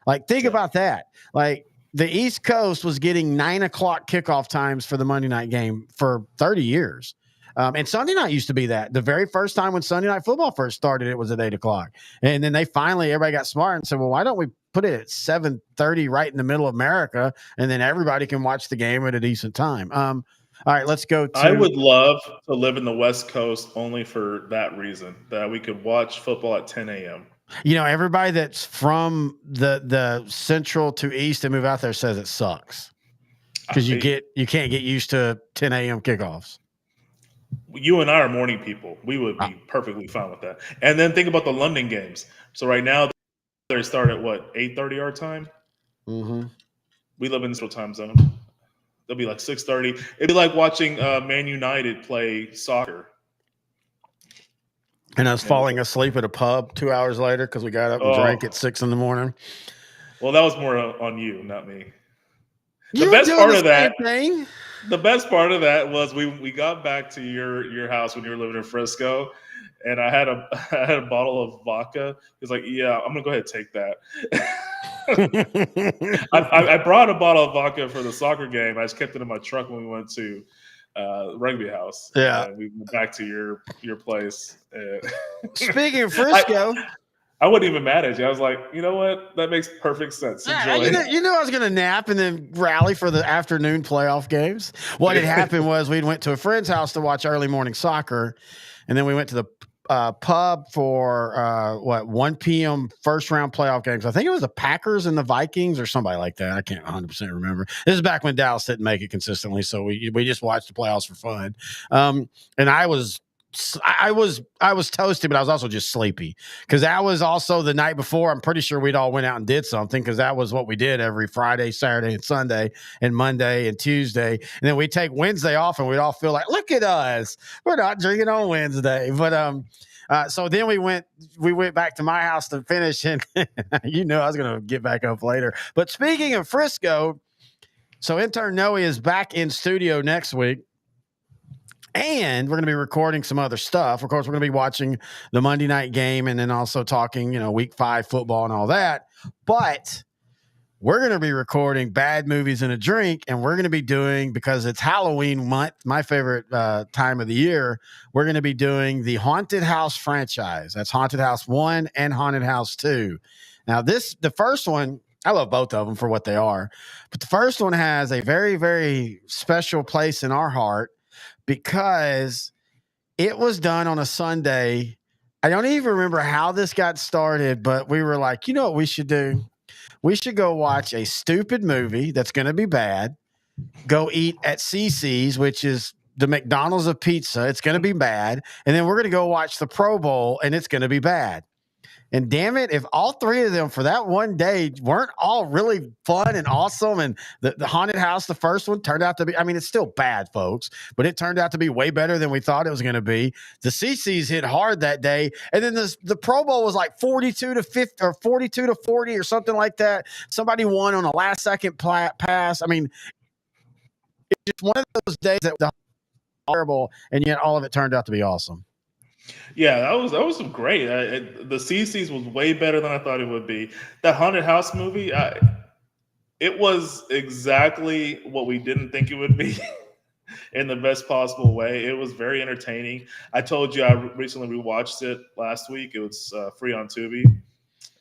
Like, think about that. Like, the East Coast was getting 9 o'clock kickoff times for the Monday night game for 30 years. And Sunday night used to be that. The very first time when Sunday Night Football first started, it was at 8 o'clock. And then everybody got smart and said, well, why don't we put it at 7:30 right in the middle of America, and then everybody can watch the game at a decent time. All right, let's go to – I would love to live in the West Coast only for that reason, that we could watch football at 10 a.m. Everybody that's from the central to east and move out there says it sucks because you can't get used to 10 a.m. kickoffs. You and I are morning people. We would be perfectly fine with that. And then think about the London games. So right now they start at 8:30 our time. Mm-hmm. We live in the time zone. They'll be like 6:30. It'd be like watching Man United play soccer. And I was falling asleep at a pub 2 hours later because we got up and drank at 6 in the morning. Well, that was more on you, not me. You were doing the same thing. The best part of that was we got back to your house when you were living in Frisco, and I had a bottle of vodka. He's like, "Yeah, I'm gonna go ahead and take that." I brought a bottle of vodka for the soccer game. I just kept it in my truck when we went to rugby house. Yeah, and we went back to your place. Speaking of Frisco. I wasn't even mad at you. I was like, you know what? That makes perfect sense. Enjoy. You knew I was going to nap and then rally for the afternoon playoff games. What had happened was we went to a friend's house to watch early morning soccer, and then we went to the pub for 1 p.m. first round playoff games. I think it was the Packers and the Vikings or somebody like that. I can't 100% remember. This is back when Dallas didn't make it consistently, so we just watched the playoffs for fun. And I was toasted, but I was also just sleepy because that was also the night before. I'm pretty sure we'd all went out and did something because that was what we did every Friday, Saturday, and Sunday, and Monday and Tuesday. And then we take Wednesday off, and we'd all feel like, look at us, we're not drinking on Wednesday. But so then we went back to my house to finish, and I was going to get back up later. But speaking of Frisco, so intern Noe is back in studio next week. And we're going to be recording some other stuff. Of course, we're going to be watching the Monday night game and then also talking, week 5 football and all that. But we're going to be recording Bad Movies and a Drink. And we're going to be doing, because it's Halloween month, my favorite time of the year, we're going to be doing the Haunted House franchise. That's Haunted House 1 and Haunted House 2. Now, the first one, I love both of them for what they are. But the first one has a very, very special place in our heart, because it was done on a Sunday. I don't even remember how this got started, but we were like, you know what we should do? We should go watch a stupid movie that's going to be bad, go eat at CC's, which is the McDonald's of pizza. It's going to be bad. And then we're going to go watch the Pro Bowl, and it's going to be bad. And damn it, if all 3 of them for that one day weren't all really fun and awesome, and the Haunted House, the first one, turned out to be, it's still bad, folks, but it turned out to be way better than we thought it was going to be. The CC's hit hard that day, and then the Pro Bowl was like 42 to 50 or 42 to 40 or something like that. Somebody won on a last-second pass. It's just one of those days that was horrible, and yet all of it turned out to be awesome. Yeah, that was great. The CC's was way better than I thought it would be. That Haunted House movie, it was exactly what we didn't think it would be in the best possible way. It was very entertaining. I told you I recently rewatched it last week. It was free on Tubi,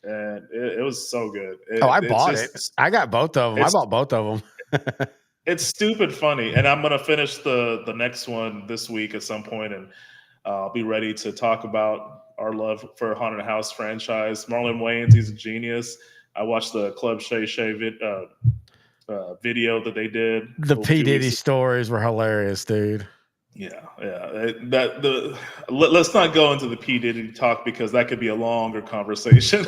and it was so good. I bought it. I got both of them. I bought both of them. It's stupid funny, and I'm going to finish the next one this week at some point, and I'll be ready to talk about our love for Haunted House franchise. Marlon Wayans, he's a genius. I watched the Club Shay Shay video that they did. The P. Diddy stories were hilarious, dude. Yeah. Let's not go into the P. Diddy talk because that could be a longer conversation.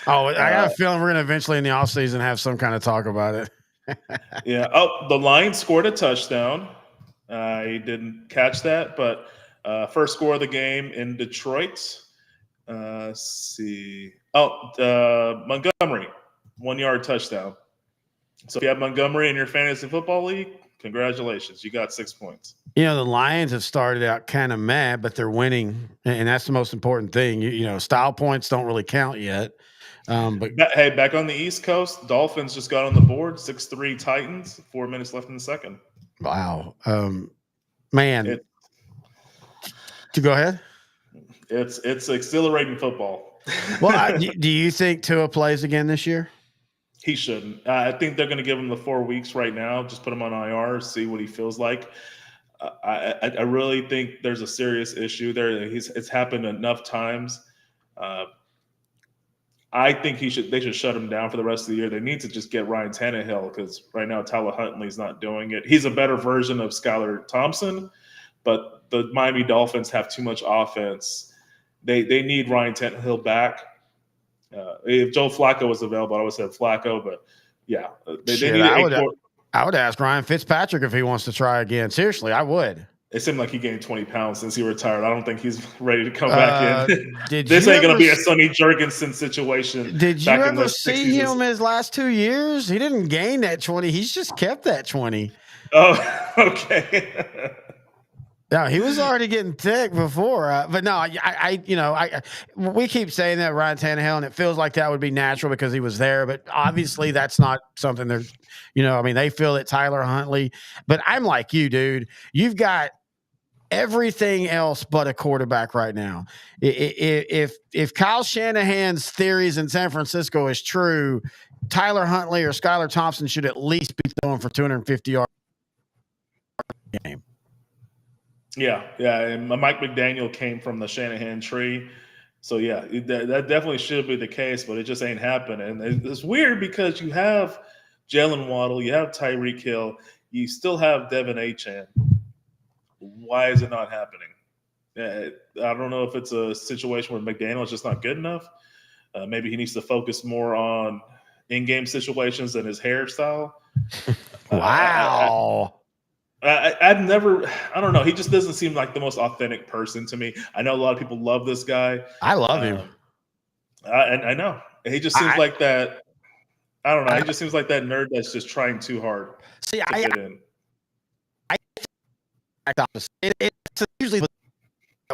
Oh, I got a feeling we're going to eventually in the offseason have some kind of talk about it. Yeah. Oh, the Lions scored a touchdown. I didn't catch that, but first score of the game in Detroit. Let's see. Montgomery, 1-yard touchdown. So if you have Montgomery in your fantasy football league, congratulations. You got 6 points. The Lions have started out kind of mad, but they're winning, and that's the most important thing. Style points don't really count yet. Hey, back on the East Coast, Dolphins just got on the board, 6-3 Titans, 4 minutes left in the second. Wow. Man. To go ahead. It's exhilarating football. Well, do you think Tua plays again this year? He shouldn't. I think they're going to give him the 4 weeks right now. Just put him on IR, see what he feels like. I really think there's a serious issue there. It's happened enough times. I think they should shut him down for the rest of the year. They need to just get Ryan Tannehill because right now Tyler Huntley's not doing it. He's a better version of Skylar Thompson, but the Miami Dolphins have too much offense. They need Ryan Tannehill back. If Joe Flacco was available, I would have said Flacco, but yeah, they need I would ask Ryan Fitzpatrick if he wants to try again. Seriously, I would. it seemed like he gained 20 pounds since he retired. I don't think he's ready to come back in. Did This you ain't going to ever be a Sonny Jurgensen situation. Did you back in ever the see 60s. him his last 2 years? He didn't gain that 20. He's just kept that 20. Oh, okay. No, he was already getting thick before. But no, we keep saying that Ryan Tannehill, and it feels like that would be natural because he was there. But obviously, that's not something they're, they feel that Tyler Huntley. But I'm like you, dude. You've got everything else but a quarterback right now. If Kyle Shanahan's theories in San Francisco is true, Tyler Huntley or Skylar Thompson should at least be throwing for 250 yards a game. Yeah, and Mike McDaniel came from the Shanahan tree. So, yeah, that definitely should be the case, but it just ain't happening. And it's weird because you have Jalen Waddle, you have Tyreek Hill, you still have Devin Achane. Why is it not happening? I don't know if it's a situation where McDaniel is just not good enough. Maybe he needs to focus more on in-game situations than his hairstyle. Wow. I don't know. He just doesn't seem like the most authentic person to me. I know a lot of people love this guy. I love him. And I know. He just seems like that. I don't know. He just seems like that nerd that's just trying too hard to fit in. It's usually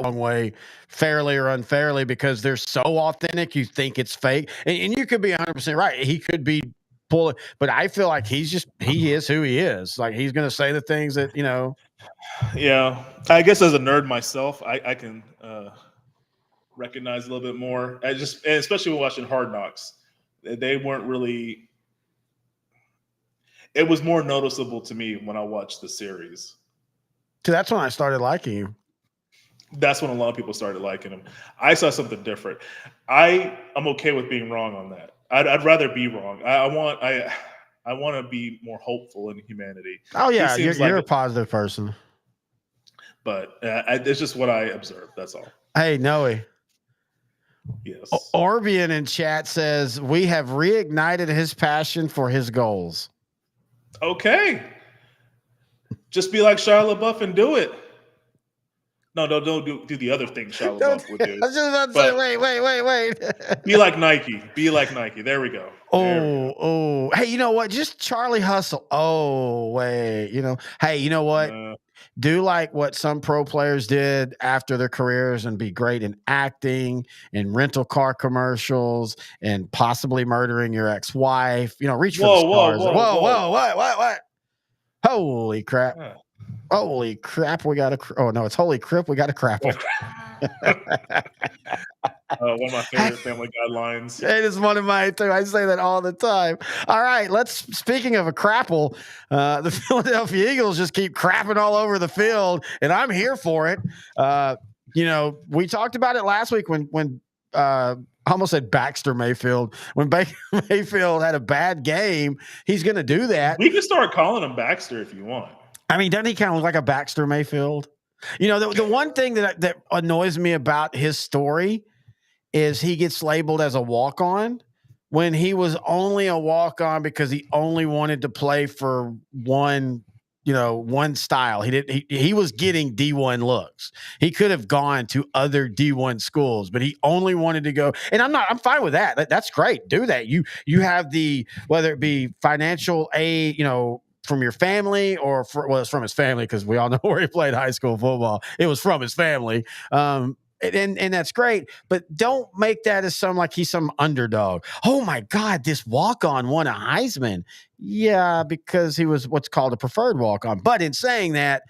one way, fairly or unfairly, because they're so authentic, you think it's fake. And you could be 100% right. He could be pulling, but I feel like he is who he is. Like, he's going to say the things that, Yeah. I guess as a nerd myself, I can recognize a little bit more. And especially when watching Hard Knocks, they weren't really. It was more noticeable to me when I watched the series. So that's when I started liking him. That's when a lot of people started liking him. I saw something different. I'm okay with being wrong on that. I'd rather be wrong. I want to be more hopeful in humanity. Oh yeah, you're a positive person. But it's just what I observed. That's all. Hey, Noe. Yes. Orbian in chat says we have reignited his passion for his goals. Okay. Just be like Shia LaBeouf and do it. No, don't do the other thing Shia LaBeouf would do. I was just about to say, wait. Be like Nike. Be like Nike. There we go. Oh. Hey, you know what? Just Charlie Hustle. Oh, wait. Hey, you know what? Do like what some pro players did after their careers and be great in acting and rental car commercials and possibly murdering your ex-wife. Reach for the stars. Whoa. What? Holy crap. Yeah. Holy crap, we got a. Oh no, it's holy crap, we got a crapple. One of my favorite Family Guy lines. It is one of mine too. I say that all the time. All right, speaking of a crapple, the Philadelphia Eagles just keep crapping all over the field, and I'm here for it. We talked about it last week when I almost said Baxter Mayfield. When Baker Mayfield had a bad game, he's going to do that. We can start calling him Baxter if you want. I mean, doesn't he kind of look like a Baxter Mayfield? The one thing that annoys me about his story is he gets labeled as a walk-on when he was only a walk-on because he only wanted to play for one style. He was getting D1 looks. He could have gone to other D1 schools, but he only wanted to go. And I'm fine with that. That's great. Do that. You have whether it be financial aid, from your family or it's from his family, because we all know where he played high school football. It was from his family. And that's great, but don't make that as he's some underdog. Oh my God, this walk-on won a Heisman. Yeah, because he was what's called a preferred walk-on. But in saying that,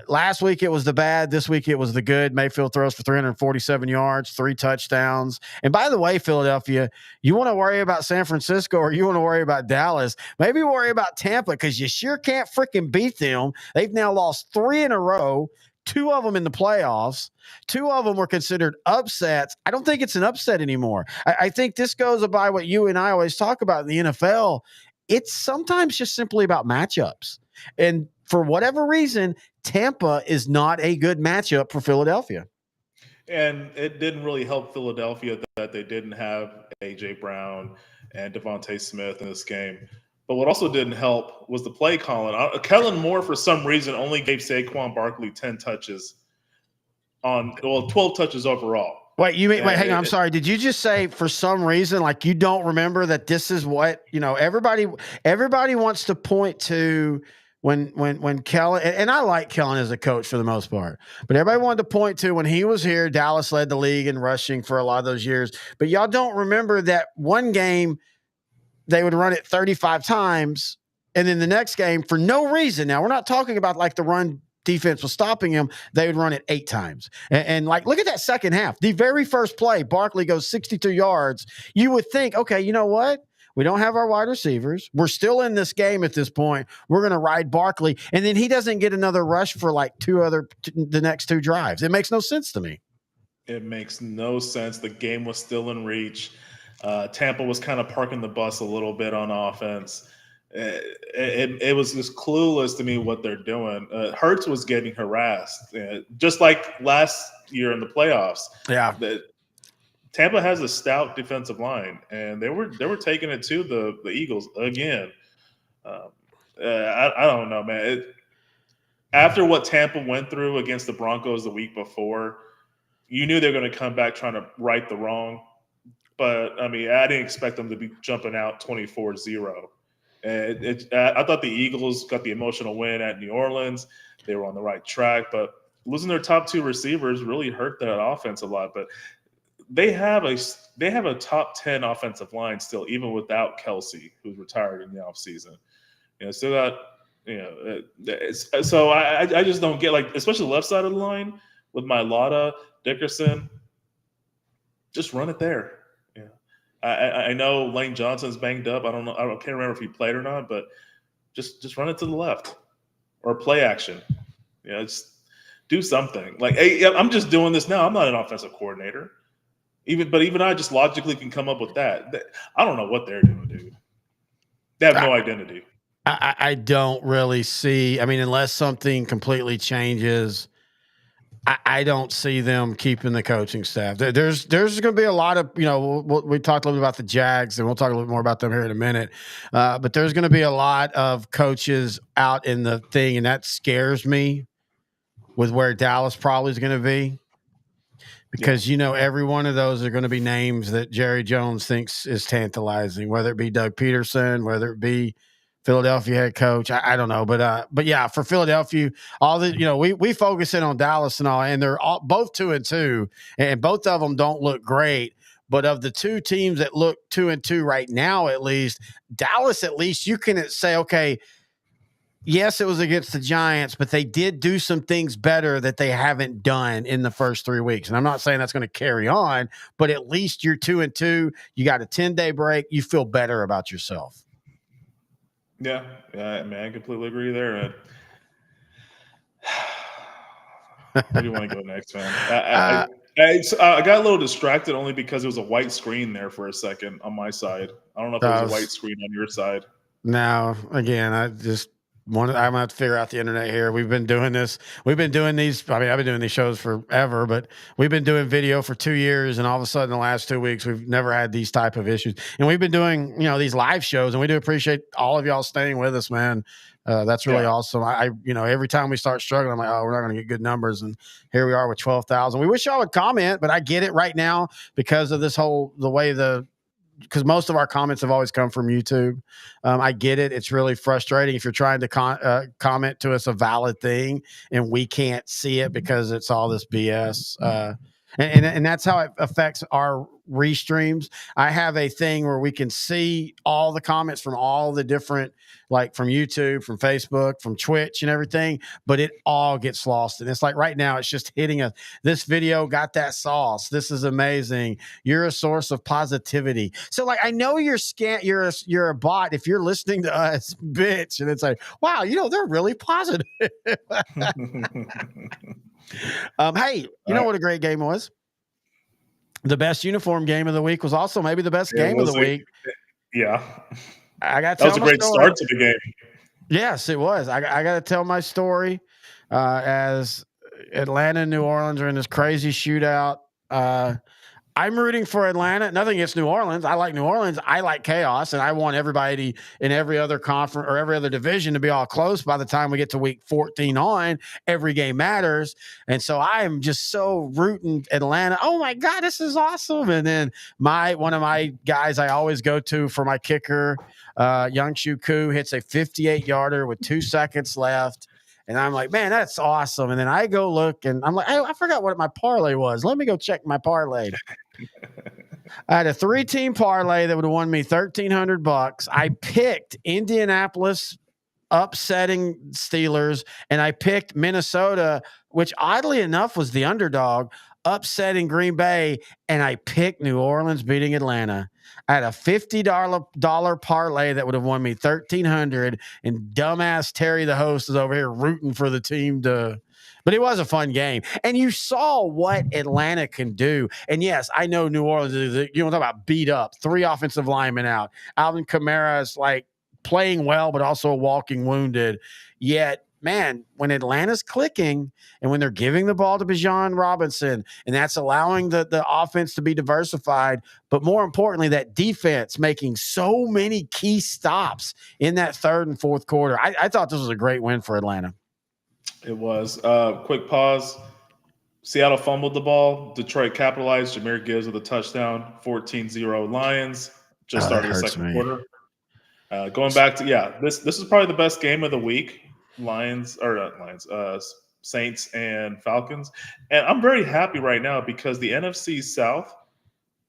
last week it was the bad, this week it was the good. Mayfield throws for 347 yards, 3 touchdowns. And by the way, Philadelphia, you want to worry about San Francisco or you want to worry about Dallas? Maybe worry about Tampa, because you sure can't freaking beat them. They've now lost 3 in a row. 2 of them in the playoffs. 2 of them were considered upsets. I don't think it's an upset anymore. I think this goes by what you and I always talk about in the NFL. It's sometimes just simply about matchups. And for whatever reason, Tampa is not a good matchup for Philadelphia. And it didn't really help Philadelphia that they didn't have A.J. Brown and Devontae Smith in this game. But what also didn't help was the play calling. Kellen Moore, for some reason, only gave Saquon Barkley 10 touches 12 touches overall. Wait, hang on. I'm sorry. Did you just say for some reason, like you don't remember that this is what, everybody wants to point to when Kellen, and I like Kellen as a coach for the most part, but everybody wanted to point to when he was here, Dallas led the league in rushing for a lot of those years, but y'all don't remember that one game they would run it 35 times. And then the next game, for no reason. Now, we're not talking about like the run defense was stopping him. They would run it 8 times. And like, look at that second half. The very first play, Barkley goes 62 yards. You would think, okay, you know what? We don't have our wide receivers. We're still in this game at this point. We're going to ride Barkley. And then he doesn't get another rush for like the next 2 drives. It makes no sense to me. It makes no sense. The game was still in reach. Tampa was kind of parking the bus a little bit on offense. It was just clueless to me what they're doing. Hurts was getting harassed, just like last year in the playoffs. Yeah, Tampa has a stout defensive line, and they were taking it to the Eagles again. I don't know, man. After what Tampa went through against the Broncos the week before, you knew they were going to come back trying to right the wrong. But, I mean, I didn't expect them to be jumping out 24-0. I thought the Eagles got the emotional win at New Orleans. They were on the right track. But losing their top 2 receivers really hurt that offense a lot. But they have a top 10 offensive line still, even without Kelsey, who's retired in the offseason. Still got so I just don't get, like, especially the left side of the line with Mailata, Dickerson. Just run it there. I know Lane Johnson's banged up. I can't remember if he played or not, but just run it to the left or play action. Just do something. Like, hey, I'm just doing this now. I'm not an offensive coordinator. Even I just logically can come up with that. I don't know what they're doing, dude. They have no identity. I don't really see. I mean, unless something completely changes, I don't see them keeping the coaching staff. There's going to be a lot of, we talked a little bit about the Jags, and we'll talk a little bit more about them here in a minute. But there's going to be a lot of coaches out in the thing, and that scares me with where Dallas probably is going to be. Because, every one of those are going to be names that Jerry Jones thinks is tantalizing, whether it be Doug Peterson, whether it be Philadelphia head coach. I don't know, but yeah, for Philadelphia, all the we focus in on Dallas and all, and they're both 2-2, and both of them don't look great. But of the 2 teams that look 2-2 right now, at least Dallas, at least you can say, okay, yes, it was against the Giants, but they did do some things better that they haven't done in the first 3 weeks. And I'm not saying that's going to carry on, but at least you're 2-2. You got a 10-day break. You feel better about yourself. Yeah, man, I completely agree there. Where do you want to go next, man? I got a little distracted only because it was a white screen there for a second on my side. I don't know if it was a white screen on your side. No, again, I'm going to have to figure out the internet here. We've been doing this. We've been doing these. I mean, I've been doing these shows forever, but we've been doing video for 2 years. And all of a sudden, the last 2 weeks, we've never had these type of issues. And we've been doing, these live shows, and we do appreciate all of y'all staying with us, man. That's really awesome. I every time we start struggling, I'm like, oh, we're not going to get good numbers. And here we are with 12,000. We wish y'all would comment, but I get it right now because of because most of our comments have always come from YouTube. I get it. It's really frustrating if you're trying to comment to us a valid thing and we can't see it because it's all this BS. And that's how it affects our restreams. I have a thing where we can see all the comments from all the different, like from YouTube, from Facebook, from Twitch and everything, but it all gets lost. And it's like right now, it's just hitting us. This video got that sauce. This is amazing. You're a source of positivity. So like, I know you're a bot if you're listening to us, bitch. And it's like, wow, they're really positive. Hey, you know what a great game was? The best uniform game of the week was also maybe the best game of the week. Yeah. That was a great start to the game. Yes, it was. I got to tell my story as Atlanta and New Orleans are in this crazy shootout. I'm rooting for Atlanta. Nothing against New Orleans. I like New Orleans. I like chaos, and I want everybody in every other conference or every other division to be all close by the time we get to week 14 on. Every game matters. And so I am just so rooting Atlanta. Oh, my God, this is awesome. And then one of my guys I always go to for my kicker, Young Shu Koo, hits a 58-yarder with 2 seconds left. And I'm like, man, that's awesome. And then I go look, and I'm like, I forgot what my parlay was. Let me go check my parlay. I had a 3-team parlay that would have won me $1,300. I picked Indianapolis upsetting Steelers, and I picked Minnesota, which oddly enough was the underdog, upsetting Green Bay, and I picked New Orleans beating Atlanta. I had a $50 parlay that would have won me $1,300, and dumbass Terry, the host, is over here rooting for the team to. But it was a fun game, and you saw what Atlanta can do. And yes, I know New Orleans is. You want to talk about beat up? 3 offensive linemen out. Alvin Kamara is like playing well, but also walking wounded. Yet, man, when Atlanta's clicking and when they're giving the ball to Bijan Robinson, and that's allowing the offense to be diversified, but more importantly, that defense making so many key stops in that third and fourth quarter. I thought this was a great win for Atlanta. It was. Quick pause. Seattle fumbled the ball. Detroit capitalized. Jahmyr Gibbs with a touchdown. 14-0 Lions. Just started the second quarter. Going back to, this is probably the best game of the week. Saints and Falcons. And I'm very happy right now because the NFC South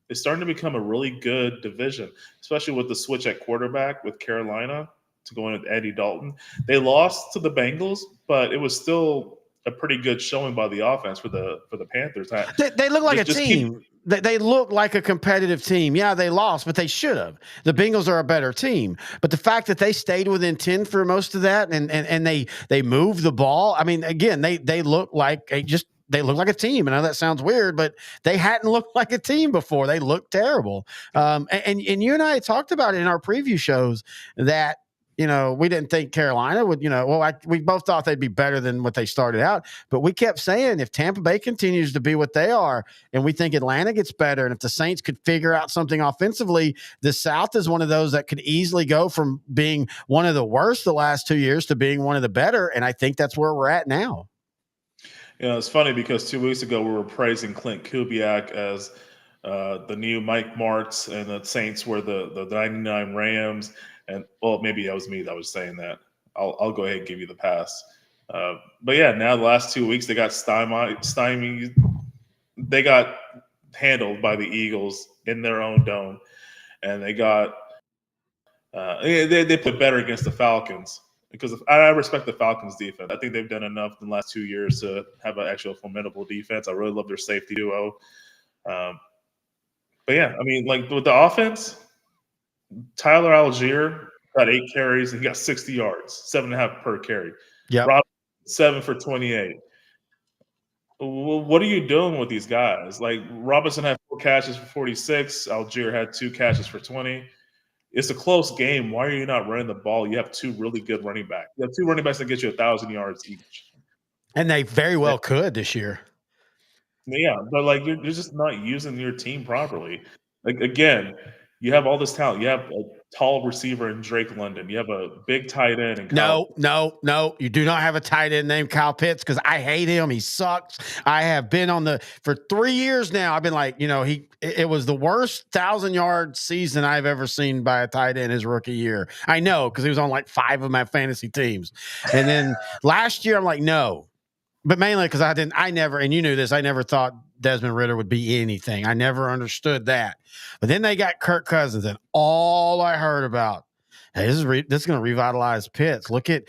is starting to become a really good division, especially with the switch at quarterback with Carolina to go in with Andy Dalton. They lost to the Bengals, but it was still a pretty good showing by the offense for the Panthers. They look like a team. They look like a competitive team. Yeah, they lost, but they should have. The Bengals are a better team. But the fact that they stayed within 10 for most of that and they moved the ball, I mean, again, they look like they look like a team. I know that sounds weird, but they hadn't looked like a team before. They looked terrible. And you and I talked about it in our preview shows that, we didn't think Carolina would, we both thought they'd be better than what they started out. But we kept saying if Tampa Bay continues to be what they are, and we think Atlanta gets better, and if the Saints could figure out something offensively, the South is one of those that could easily go from being one of the worst the last 2 years to being one of the better. And I think that's where we're at now. It's funny because 2 weeks ago we were praising Clint Kubiak as the new Mike Martz, and the Saints were the 99 Rams. And well, maybe that was me that was saying that. I'll go ahead and give you the pass. But yeah, now the last 2 weeks they got stymied. They got handled by the Eagles in their own dome, and they got they put better against the Falcons because I respect the Falcons defense. I think they've done enough in the last 2 years to have an actual formidable defense. I really love their safety duo. But yeah, I mean, like with the offense. Tyler Algier got 8 carries and he got 60 yards, 7.5 per carry. Yeah, Robinson 7 for 28. What are you doing with these guys? Like Robinson had 4 catches for 46. Algier had 2 catches for 20. It's a close game. Why are you not running the ball? You have 2 really good running backs. You have 2 running backs that get you 1,000 yards each. And they very well could this year. Yeah, but like you're just not using your team properly. Like again. You have all this talent. You have a tall receiver in Drake London. You have a big tight end. In No. You do not have a tight end named Kyle Pitts because I hate him. He sucks. I have been for 3 years now. I've been like, it was the worst 1,000-yard season I've ever seen by a tight end his rookie year. I know because he was on like 5 of my fantasy teams. And then last year I'm like, no. But mainly because I never, and you knew this, I never thought Desmond Ridder would be anything. I never understood that. But then they got Kirk Cousins, and all I heard about, hey, this is going to revitalize Pitts. Look at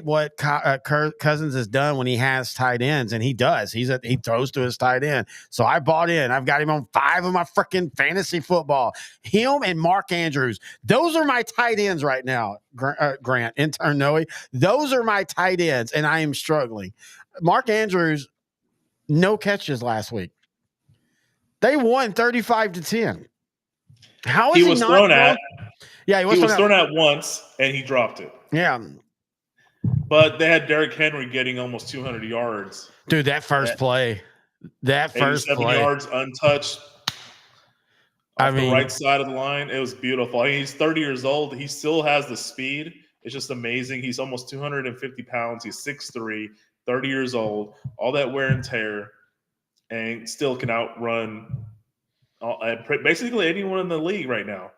what Kirk Cousins has done when he has tight ends, and he does. He throws to his tight end. So I bought in. I've got him on 5 of my freaking fantasy football. Him and Mark Andrews. Those are my tight ends right now, Grant, intern Noe. Those are my tight ends, and I am struggling. Mark Andrews, no catches last week. They won 35-10. How is he not thrown at? Yeah, he was thrown at once, and he dropped it. Yeah. But they had Derrick Henry getting almost 200 yards. Dude, that first play. 87 yards untouched. off the right side of the line. It was beautiful. I mean, he's 30 years old. He still has the speed. It's just amazing. He's almost 250 pounds. He's 6'3", 30 years old, all that wear and tear, and still can outrun basically anyone in the league right now.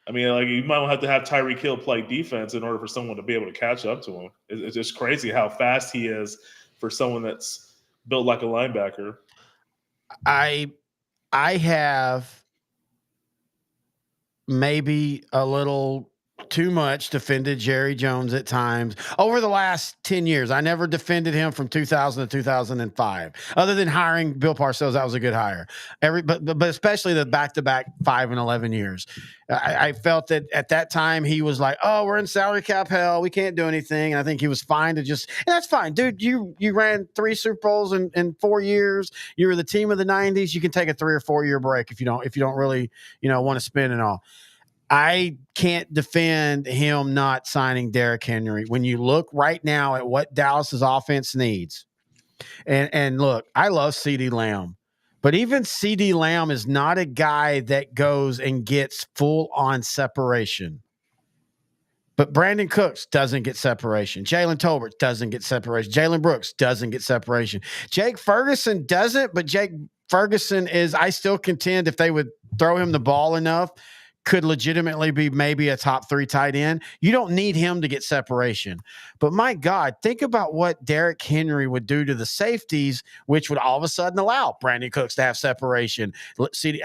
I mean, like, you might have to have Tyreek Hill play defense in order for someone to be able to catch up to him. It's just crazy how fast he is for someone that's built like a linebacker. I have maybe a little too much defended Jerry Jones at times over the last 10 years. I never defended him from 2000 to 2005, other than hiring Bill Parcells. That was a good hire. But especially the back-to-back 5 and 11 years. I felt that at that time he was like, oh, we're in salary cap hell. We can't do anything. And I think he was fine to just, and that's fine, dude. You ran 3 Super Bowls in 4 years. You were the team of the 90s. You can take a 3 or 4 year break if you don't really, want to spend it all. I can't defend him not signing Derrick Henry. When you look right now at what Dallas's offense needs, and look, I love CeeDee Lamb, but even CeeDee Lamb is not a guy that goes and gets full-on separation. But Brandon Cooks doesn't get separation. Jalen Tolbert doesn't get separation. Jalen Brooks doesn't get separation. Jake Ferguson doesn't, but Jake Ferguson is, I still contend, if they would throw him the ball enough, could legitimately be maybe a top 3 tight end. You don't need him to get separation. But my God, think about what Derrick Henry would do to the safeties, which would all of a sudden allow Brandon Cooks to have separation. See,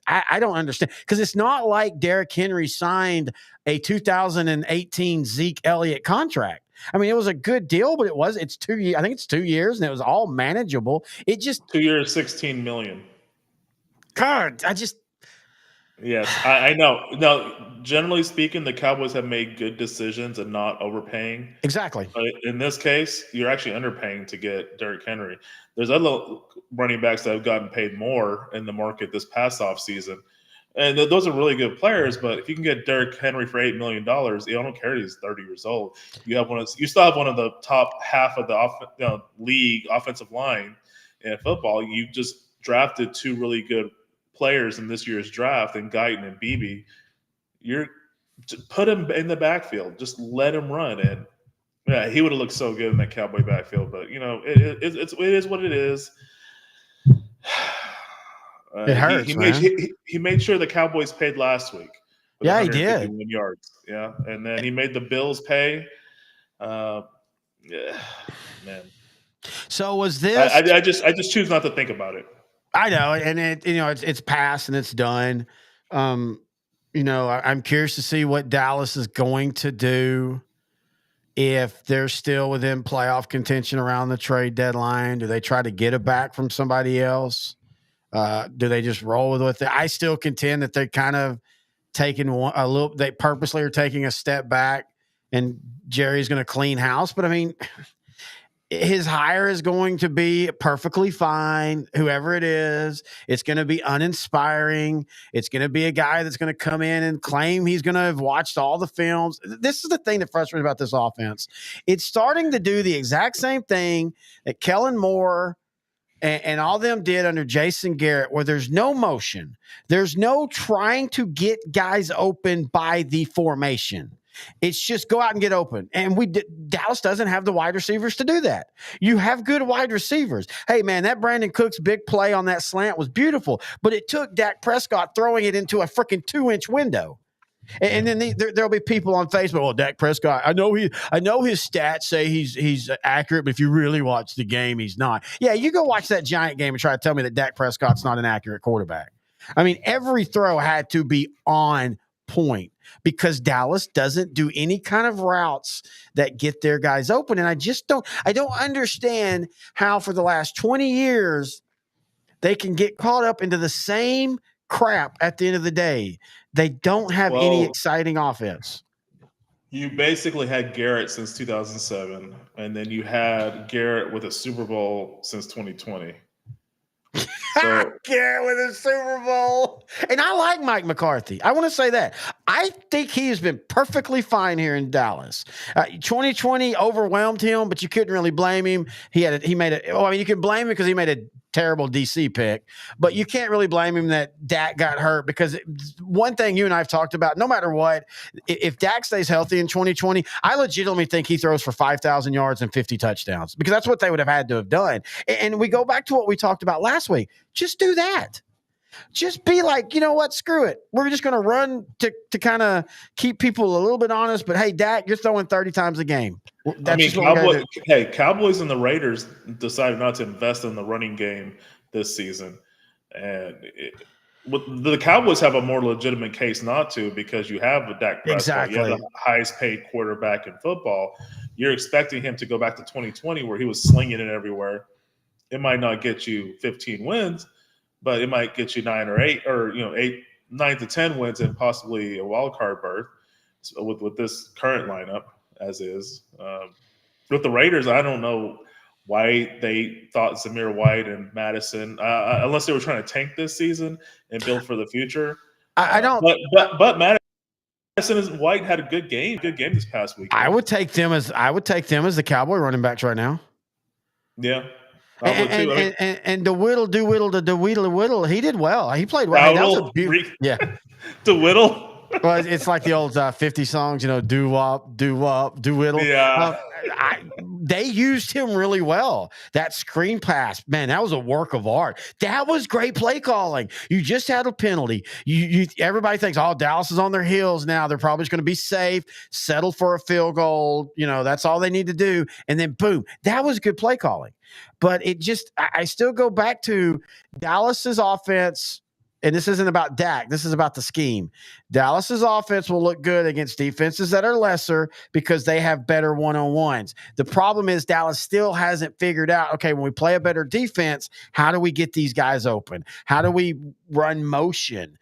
I don't understand, because it's not like Derrick Henry signed a 2018 Zeke Elliott contract. I mean, it was a good deal, but it's 2 years. I think it's 2 years, and it was all manageable. It just 2 years, $16 million. God, Yes, I know. No, generally speaking, the Cowboys have made good decisions and not overpaying. Exactly. But in this case, you're actually underpaying to get Derrick Henry. There's other running backs that have gotten paid more in the market this past offseason. And those are really good players, but if you can get Derrick Henry for $8 million, I don't care he's 30 years old. You still have one of the top half of the league offensive line in football. You just drafted 2 really good players in this year's draft, and Guyton and Beebe. You're put him in the backfield, just let him run, and yeah, he would have looked so good in that Cowboy backfield. But it is what it is. It hurts, he made sure the Cowboys paid last week. Yeah, he did. Yards. Yeah, and then he made the Bills pay. Yeah, man. So was this? I just choose not to think about it. I know, and it's past and it's done. I'm curious to see what Dallas is going to do if they're still within playoff contention around the trade deadline. Do they try to get it back from somebody else? Do they just roll with it? I still contend that they're kind of taking they purposely are taking a step back, and Jerry's going to clean house. But I mean, his hire is going to be perfectly fine. Whoever it is, it's going to be uninspiring. It's going to be a guy that's going to come in and claim he's going to have watched all the films. This is the thing that frustrates me about this offense. It's starting to do the exact same thing that Kellen Moore and all them did under Jason Garrett, where there's no motion. There's no trying to get guys open by the formation. It's just go out and get open. And Dallas doesn't have the wide receivers to do that. You have good wide receivers. Hey, man, that Brandon Cooks big play on that slant was beautiful, but it took Dak Prescott throwing it into a freaking 2-inch window. And then there'll be people on Facebook, well, Dak Prescott, I know his stats say he's accurate, but if you really watch the game, he's not. Yeah, you go watch that Giant game and try to tell me that Dak Prescott's not an accurate quarterback. I mean, every throw had to be on point, because Dallas doesn't do any kind of routes that get their guys open. And I don't understand how for the last 20 years they can get caught up into the same crap at the end of the day. They don't have any exciting offense. You basically had Garrett since 2007, and then you had Garrett with a Super Bowl since 2020. So, Garrett with a Super Bowl. And I like Mike McCarthy. I want to say that. I think he has been perfectly fine here in Dallas. 2020 overwhelmed him, but you couldn't really blame him. You could blame him because he made a terrible DC pick, but you can't really blame him that Dak got hurt because one thing you and I have talked about, no matter what, if Dak stays healthy in 2020, I legitimately think he throws for 5,000 yards and 50 touchdowns because that's what they would have had to have done. And we go back to what we talked about last week. Just do that. Just be like, you know what? Screw it. We're just going to run to kind of keep people a little bit honest. But hey, Dak, you're throwing 30 times a game. That's Cowboys and the Raiders decided not to invest in the running game this season, and the Cowboys have a more legitimate case not to because you have a Dak Prescott, exactly. You have the highest paid quarterback in football. You're expecting him to go back to 2020 where he was slinging it everywhere. It might not get you 15 wins, but it might get you 9 or 8 or 9 to 10 wins and possibly a wild card berth with this current lineup as is. With the Raiders, I don't know why they thought Zamir White and Madison, unless they were trying to tank this season and build for the future. I don't. But Madison and White had a good game this past week. I would take them as the Cowboy running backs right now. Yeah. And the whittle do whittle to the whittle. He did well. He played well. Hey, that was a beautiful. Yeah. The whittle. Well, it's like the old 50 songs, do wop, do wop, do whittle. Yeah. They used him really well. That screen pass, man, that was a work of art. That was great play calling. You just had a penalty. Everybody thinks, Dallas is on their heels now. They're probably just going to be safe, settle for a field goal. That's all they need to do. And then boom, that was good play calling. But I still go back to Dallas's offense. And this isn't about Dak. This is about the scheme. Dallas's offense will look good against defenses that are lesser because they have better one-on-ones. The problem is Dallas still hasn't figured out, okay, when we play a better defense, how do we get these guys open? How do we run motion?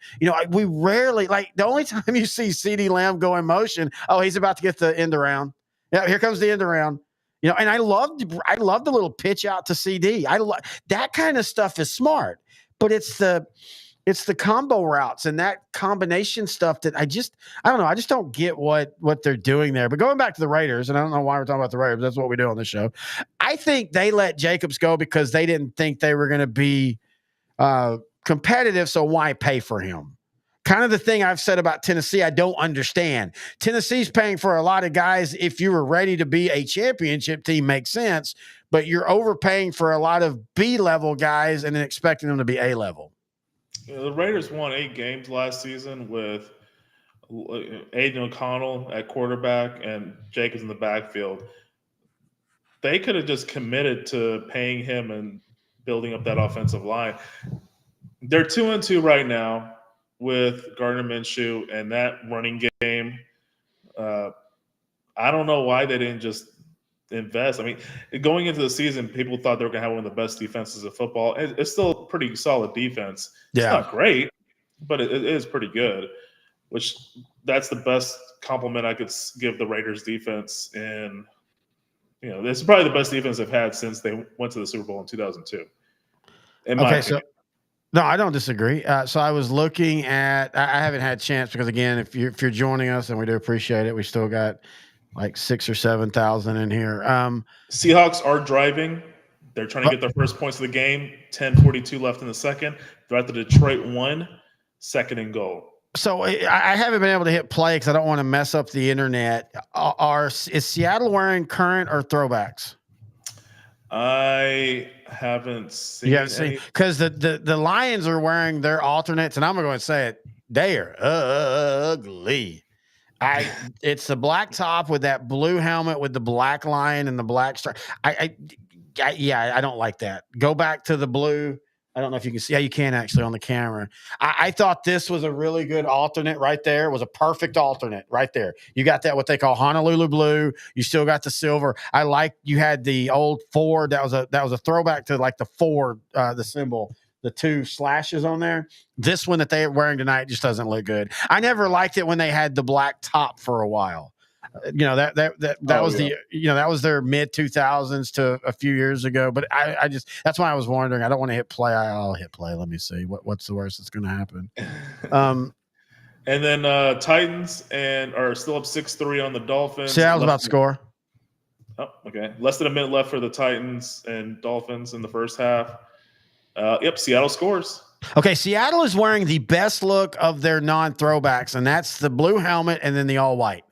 We rarely, the only time you see CeeDee Lamb go in motion, he's about to get the end around. Yeah, here comes the end around. And I love the little pitch out to CD. That kind of stuff is smart, but it's the combo routes and that combination stuff that I don't know. I just don't get what they're doing there. But going back to the Raiders, and I don't know why we're talking about the Raiders, but that's what we do on this show. I think they let Jacobs go because they didn't think they were going to be competitive. So why pay for him? Kind of the thing I've said about Tennessee, I don't understand. Tennessee's paying for a lot of guys. If you were ready to be a championship team, makes sense, but you're overpaying for a lot of B-level guys and then expecting them to be A-level. The Raiders won 8 games last season with Aiden O'Connell at quarterback and Jacobs in the backfield. They could have just committed to paying him and building up that offensive line. They're 2-2 right now with Gardner Minshew and that running game. I don't know why they didn't just invest. I mean, going into the season, people thought they were going to have one of the best defenses of football. It's still a pretty solid defense. It's not great, but it is pretty good, which that's the best compliment I could give the Raiders defense. And, this is probably the best defense they've had since they went to the Super Bowl in 2002. No, I don't disagree. So I was looking at – I haven't had a chance because, again, if you're joining us, and we do appreciate it, we still got like 6,000 or 7,000 in here. Seahawks are driving. They're trying to get their first points of the game. 10:42 left in the second. They're at the Detroit 1, 2nd and goal. So I haven't been able to hit play because I don't want to mess up the internet. Is Seattle wearing current or throwbacks? I haven't seen. You haven't seen because the Lions are wearing their alternates, and I'm going to say it. They are ugly. It's the black top with that blue helmet with the black lion and the black star. I don't like that. Go back to the blue. I don't know if you can see. Yeah, you can actually on the camera. I thought this was a really good alternate right there. It was a perfect alternate right there. You got that what they call Honolulu blue. You still got the silver. I like you had the old Ford. That was a throwback to like the Ford, the symbol, the 2 slashes on there. This one that they're wearing tonight just doesn't look good. I never liked it when they had the black top for a while. That was their mid 2000s to a few years ago. But I just that's why I was wondering. I don't want to hit play. I'll hit play. Let me see what's the worst that's going to happen. And then Titans are still up 6-3 on the Dolphins. See, I was about to score. Oh, okay. Less than a minute left for the Titans and Dolphins in the first half. Yep, Seattle scores. Okay, Seattle is wearing the best look of their non-throwbacks, and that's the blue helmet and then the all white.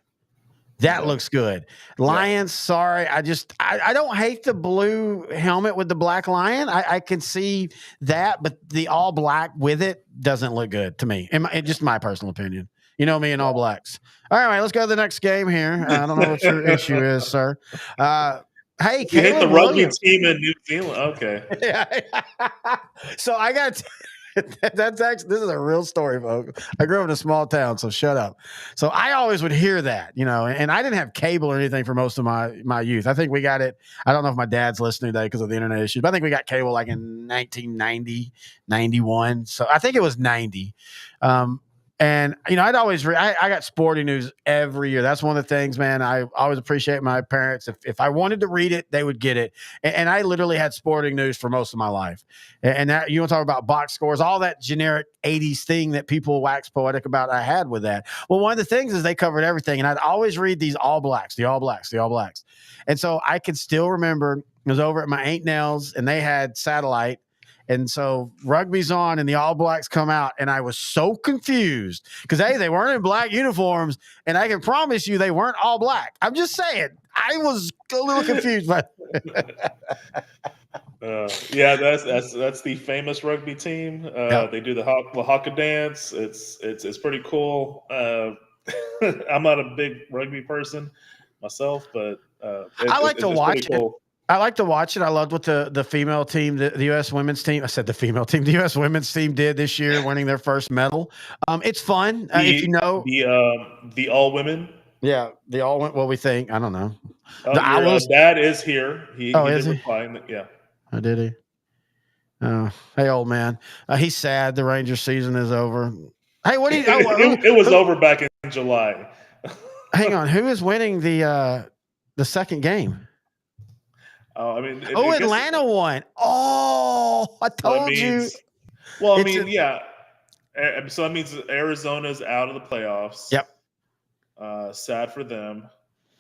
That looks good. Lions, sorry. I don't hate the blue helmet with the black lion. I can see that, but the all black with it doesn't look good to me. Just my personal opinion. You know me and all blacks. All right, let's go to the next game here. I don't know what your issue is, sir. Hey, you hate the rugby Williams. team in New Zealand? Okay. So I got that's actually, this is a real story, folks. I grew up in a small town, so shut up. So I always would hear that, and I didn't have cable or anything for most of my youth. I think we got it. I don't know if my dad's listening today because of the internet issues, but I think we got cable like in 1990, 91. So I think it was 90. And, I'd always I got sporting news every year. That's one of the things, man. I always appreciate my parents. If I wanted to read it, they would get it. And I literally had sporting news for most of my life. And that, you want to talk about box scores, all that generic 80s thing that people wax poetic about, I had with that. Well, one of the things is they covered everything. And I'd always read these all blacks, the all blacks, the all blacks. And so I can still remember it was over at my Aunt Nell's and they had satellite. And so rugby's on and the All Blacks come out. And I was so confused because, hey, they weren't in black uniforms. And I can promise you they weren't all black. I'm just saying. I was a little confused. But yeah, that's the famous rugby team. They do the haka dance. It's pretty cool. I'm not a big rugby person myself, but I like to watch it. Cool. I like to watch it. I loved what the female team, the U.S. women's team. I said the female team. The U.S. women's team did this year, winning their first medal. It's fun if you know the all women. Yeah, the all went. What we think, I don't know. Your dad is here. He is did he? reply. Yeah. Oh, did he? Oh, hey, old man. He's sad. The Rangers season is over. Hey, what do you? It was over back in July. Hang on. Who is winning the second game? I mean, Atlanta won. Oh, I told you. Well, I mean, yeah. So that means Arizona's out of the playoffs. Yep. Sad for them.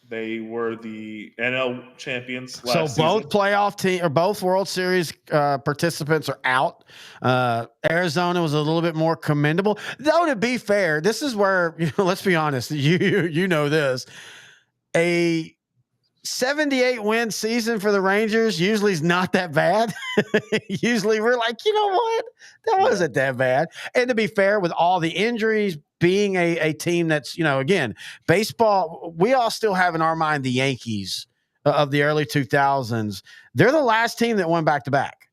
They were the NL champions last season. Both playoff team or both World Series participants are out. Arizona was a little bit more commendable. Though, to be fair, this is where, let's be honest, you know this. A 78 win season for the Rangers usually is not that bad. Usually we're like, you know what? That wasn't that bad. And to be fair, with all the injuries, being a team that's, again, baseball, we all still have in our mind the Yankees of the early 2000s. They're the last team that won back-to-back.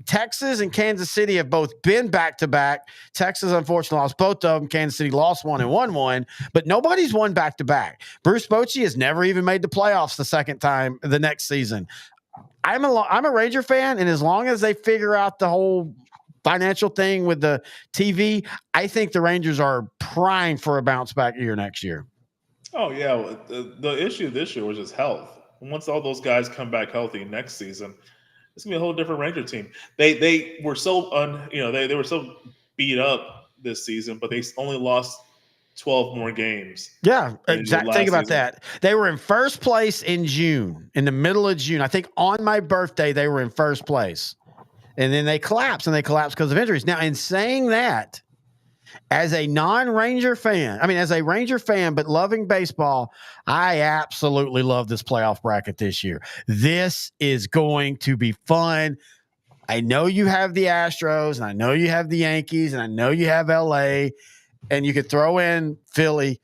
Texas and Kansas City have both been back-to-back. Texas, unfortunately, lost both of them. Kansas City lost one and won one, but nobody's won back-to-back. Bruce Bochy has never even made the playoffs the second time the next season. I'm a Ranger fan, and as long as they figure out the whole financial thing with the TV, I think the Rangers are primed for a bounce-back year next year. Oh, yeah. The issue this year was just health. Once all those guys come back healthy next season, it's gonna be a whole different Ranger team. They were so they were so beat up this season, but they only lost 12 more games. Yeah, exactly. Think about that. They were in first place in June, in the middle of June. I think on my birthday they were in first place, and then they collapsed because of injuries. Now, in saying that, as a non-Ranger fan, as a Ranger fan, but loving baseball, I absolutely love this playoff bracket this year. This is going to be fun. I know you have the Astros, and I know you have the Yankees, and I know you have LA, and you could throw in Philly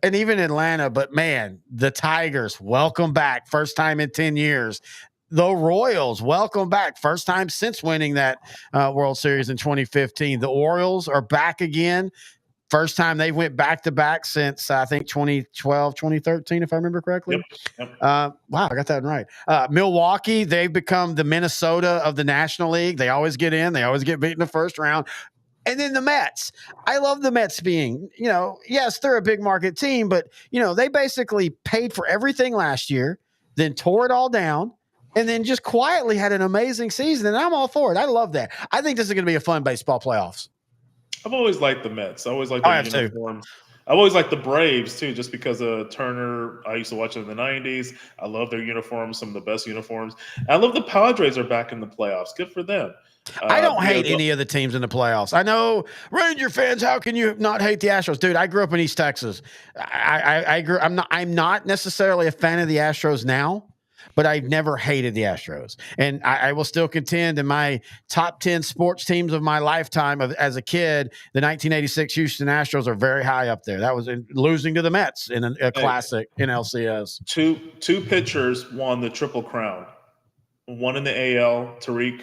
and even Atlanta, but man, the Tigers, welcome back. First time in 10 years. The Royals, welcome back. First time since winning that World Series in 2015. The Orioles are back again. First time they went back-to-back since, I think, 2012, 2013, if I remember correctly. Yep. Wow, I got that right. Milwaukee, they've become the Minnesota of the National League. They always get in. They always get beat in the first round. And then the Mets. I love the Mets being, yes, they're a big market team, but, they basically paid for everything last year, then tore it all down, and then just quietly had an amazing season, and I'm all for it. I love that. I think this is going to be a fun baseball playoffs. I've always liked the Mets. I always liked the uniforms. I've always liked the Braves too, just because of Turner. I used to watch it in the '90s. I love their uniforms, some of the best uniforms. And I love the Padres are back in the playoffs. Good for them. I don't hate any of the teams in the playoffs. I know Ranger fans. How can you not hate the Astros, dude? I grew up in East Texas. I grew. I'm not necessarily a fan of the Astros now, but I've never hated the Astros, and I will still contend in my top 10 sports teams of my lifetime as a kid. The 1986 Houston Astros are very high up there. That was losing to the Mets in a classic in LCS. Two pitchers won the Triple Crown. One in the AL, Tarek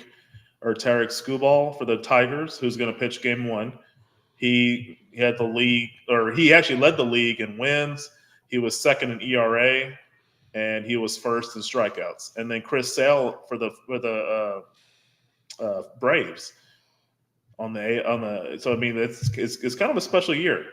Skubal for the Tigers, who's going to pitch Game 1. He had the league, or he actually led the league in wins. He was second in ERA, and he was first in strikeouts. And then Chris Sale for the Braves on the. So I mean, it's kind of a special year.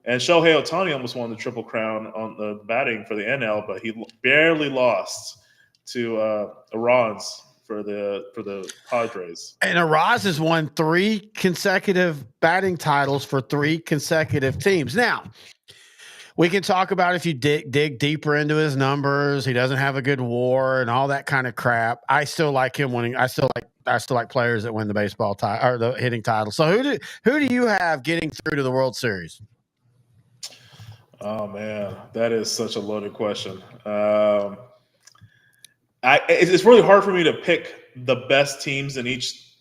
And Shohei Ohtani almost won the Triple Crown on the batting for the NL, but he barely lost to Iran's for the Padres. And Araz has won 3 consecutive batting titles for 3 consecutive teams. Now, we can talk about if you dig deeper into his numbers, he doesn't have a good WAR and all that kind of crap. I still like him winning. I still like players that win the baseball title or the hitting title. So who do you have getting through to the World Series? Oh man, that is such a loaded question. It's really hard for me to pick the best teams in each,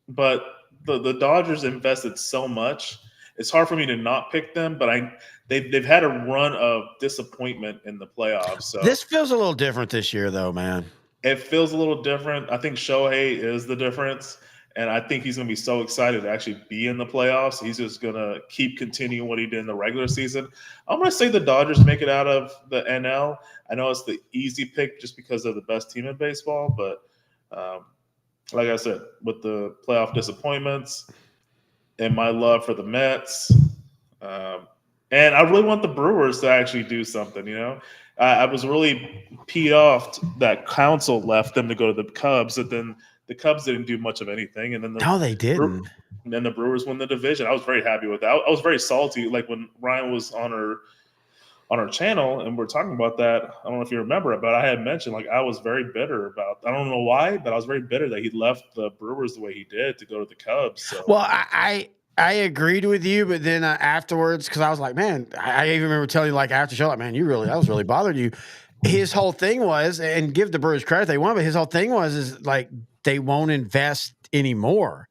but the Dodgers invested so much. It's hard for me to not pick them, but they've had a run of disappointment in the playoffs. So this feels a little different this year, though, man. It feels a little different. I think Shohei is the difference, and I think he's going to be so excited to actually be in the playoffs. He's just going to keep continuing what he did in the regular season. I'm going to say the Dodgers make it out of the NL. I know it's the easy pick just because they're the best team in baseball, but like I said, with the playoff disappointments and my love for the Mets, and I really want the Brewers to actually do something, you know. I was really peed off that Council left them to go to the Cubs, and then the Cubs didn't do much of anything. And then they didn't. And then the Brewers won the division. I was very happy with that. I was very salty. Like when Ryan was on our channel and we're talking about that. I don't know if you remember it, but I had mentioned like I was very bitter about. I don't know why, but I was very bitter that he left the Brewers the way he did to go to the Cubs. So. Well, I agreed with you, but then afterwards, because I was like, man, I even remember telling you like after the show, like, man, that was really bothering you. His whole thing was, and give the Brewers credit, they won, but his whole thing is like they won't invest anymore.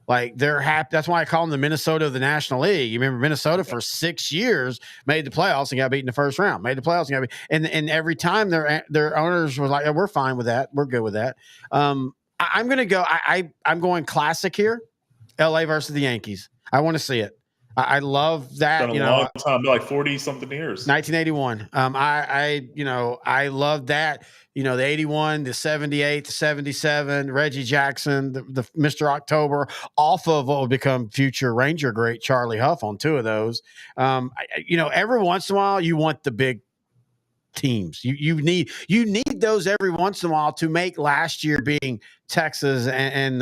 Like they're happy. That's why I call them the Minnesota of the National League. You remember Minnesota for 6 years made the playoffs and got beat in the first round. Made the playoffs and got beat, and every time their owners were like, oh, "We're fine with that. We're good with that." I'm gonna go. I'm going classic here. LA versus the Yankees. I want to see it. I love that. It's been a long time, like 40-something years. 1981. I love that. You know, the 81, the 78, the 77, Reggie Jackson, the Mr. October, off of what will become future Ranger great Charlie Huff on 2 of those. Every once in a while you want the big teams. You need those every once in a while to make last year being Texas and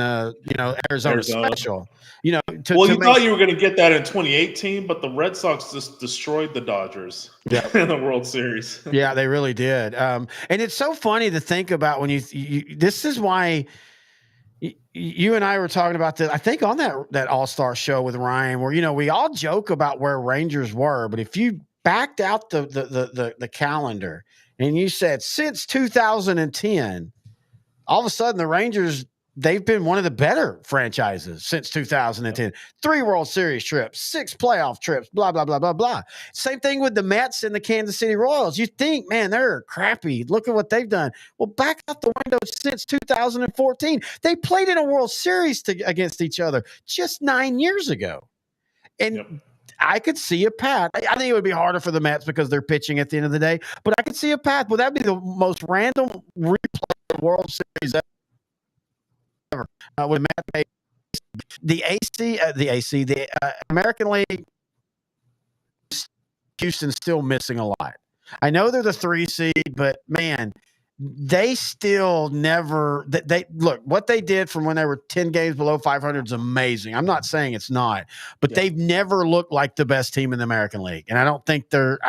Arizona special. You thought you were going to get that in 2018, but the Red Sox just destroyed the Dodgers in the World Series. Yeah, they really did. And it's so funny to think about when you this is why you and I were talking about this, I think on that All-Star show with Ryan, where, we all joke about where Rangers were, but if you backed out the calendar and you said since 2010, all of a sudden the Rangers, they've been one of the better franchises since 2010. 3 World Series trips, 6 playoff trips, blah, blah, blah, blah, blah. Same thing with the Mets and the Kansas City Royals. You think, man, they're crappy. Look at what they've done. Well, back out the window since 2014. They played in a World Series against each other just 9 years ago. And I could see a path. I think it would be harder for the Mets because they're pitching at the end of the day, but I could see a path. Well, that'd be the most random replay of the World Series ever. With Matt, the American League, Houston's still missing a lot. I know they're the 3 seed, but man, they still never they look what they did from when they were 10 games below 500 is amazing. I'm not saying it's not, but they've never looked like the best team in the American League. And I don't think they're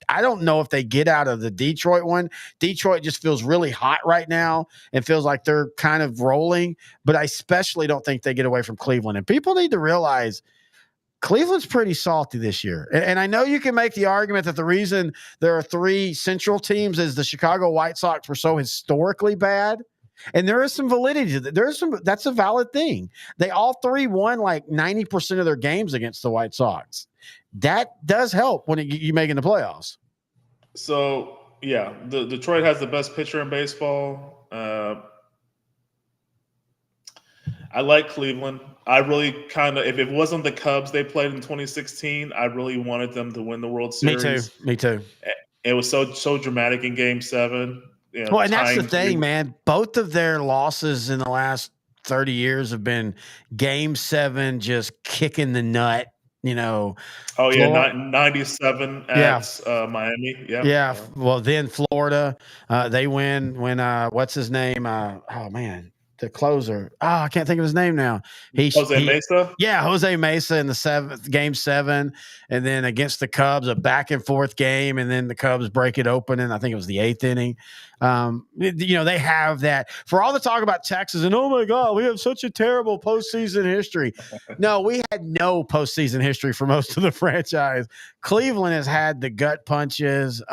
I don't know if they get out of the Detroit one. Detroit just feels really hot right now and feels like they're kind of rolling, but I especially don't think they get away from Cleveland. And people need to realize Cleveland's pretty salty this year. And I know you can make the argument that the reason there are 3 central teams is the Chicago White Sox were so historically bad. And there is some validity to that. That's a valid thing. They all 3 won like 90% of their games against the White Sox. That does help when you make in the playoffs. So, yeah, Detroit has the best pitcher in baseball. I like Cleveland. I really kind of, if it wasn't the Cubs they played in 2016, I really wanted them to win the World Series. Me too. It was so dramatic in Game 7. Well, and that's the thing, man. Both of their losses in the last 30 years have been Game 7, just kicking the nut. Oh yeah, 97 at Miami. Yeah. Well, then Florida, they win when what's his name? Oh man, the closer. Oh, I can't think of his name now. Jose Mesa. Yeah, Jose Mesa in the Game 7, and then against the Cubs, a back and forth game, and then the Cubs break it open, and I think it was the 8th inning. They have that. For all the talk about Texas and oh my God, we have such a terrible postseason history. No, we had no postseason history for most of the franchise. Cleveland has had the gut punches.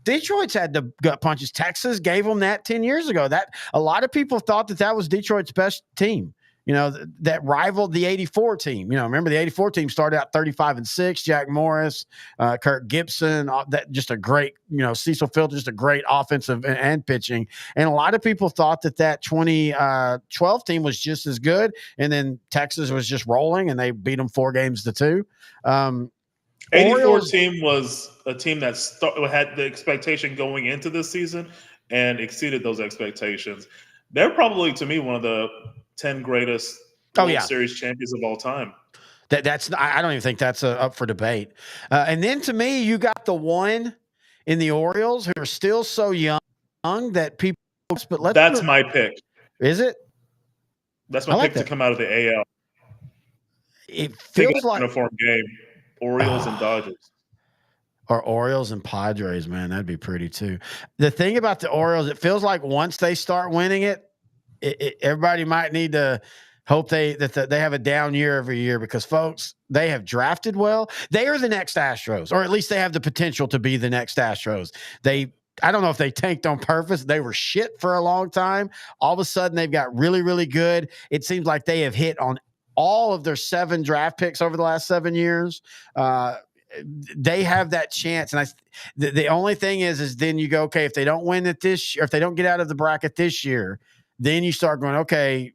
Detroit's had the gut punches. Texas gave them that 10 years ago. That a lot of people thought that was Detroit's best team. That rivaled the 84 team. Remember the 84 team started out 35-6, Jack Morris, Kirk Gibson, that just a great, Cecil Field, just a great offensive and pitching. And a lot of people thought that 2012 team was just as good. And then Texas was just rolling and they beat them 4-2. 84 team was a team that had the expectation going into this season and exceeded those expectations. They're probably, to me, one of the 10 greatest World Series champions of all time. That's I don't even think that's up for debate. And then to me, you got the one in the Orioles who are still so young that people. But that's my pick. Is it? That's my pick to come out of the AL. It feels like uniform game. Orioles and Dodgers. Or Orioles and Padres, man, that'd be pretty too. The thing about the Orioles, it feels like once they start winning it, everybody might need to hope they have a down year every year because, folks, they have drafted well. They are the next Astros, or at least they have the potential to be the next Astros. I don't know if they tanked on purpose. They were shit for a long time. All of a sudden, they've got really, really good. It seems like they have hit on all of their 7 draft picks over the last 7 years. They have that chance. And the only thing is then you go, okay, if they don't win it this year, if they don't get out of the bracket this year, then you start going, okay,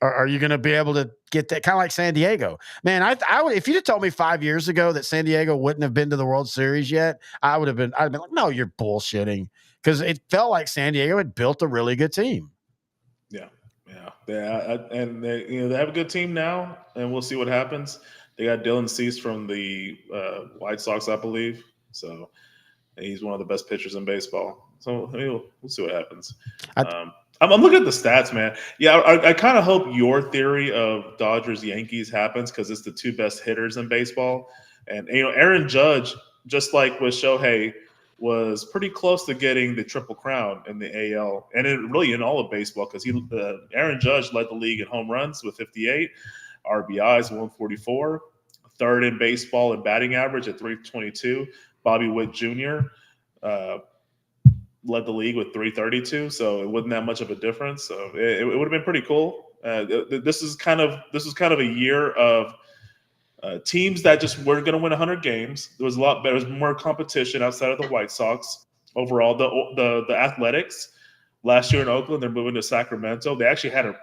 are you going to be able to get that? Kind of like San Diego, man. I would, if you'd have told me 5 years ago that San Diego wouldn't have been to the World Series yet, I'd have been like, no, you're bullshitting. Cause it felt like San Diego had built a really good team. Yeah, and they have a good team now, and we'll see what happens. They got Dylan Cease from the White Sox, I believe. So he's one of the best pitchers in baseball. So we'll see what happens. I'm looking at the stats, man. Yeah, I kind of hope your theory of Dodgers Yankees happens because it's the 2 best hitters in baseball, and Aaron Judge, just like with Shohei, was pretty close to getting the Triple Crown in the AL and really in all of baseball because Aaron Judge led the league in home runs with 58, RBIs 144, 3rd in baseball in batting average at 322. Bobby Witt Jr. Led the league with 332, so it wasn't that much of a difference. So it would have been pretty cool. This is kind of a year of teams that just weren't going to win 100 games. There was more competition outside of the White Sox. Overall, the Athletics last year in Oakland, they're moving to Sacramento. They actually had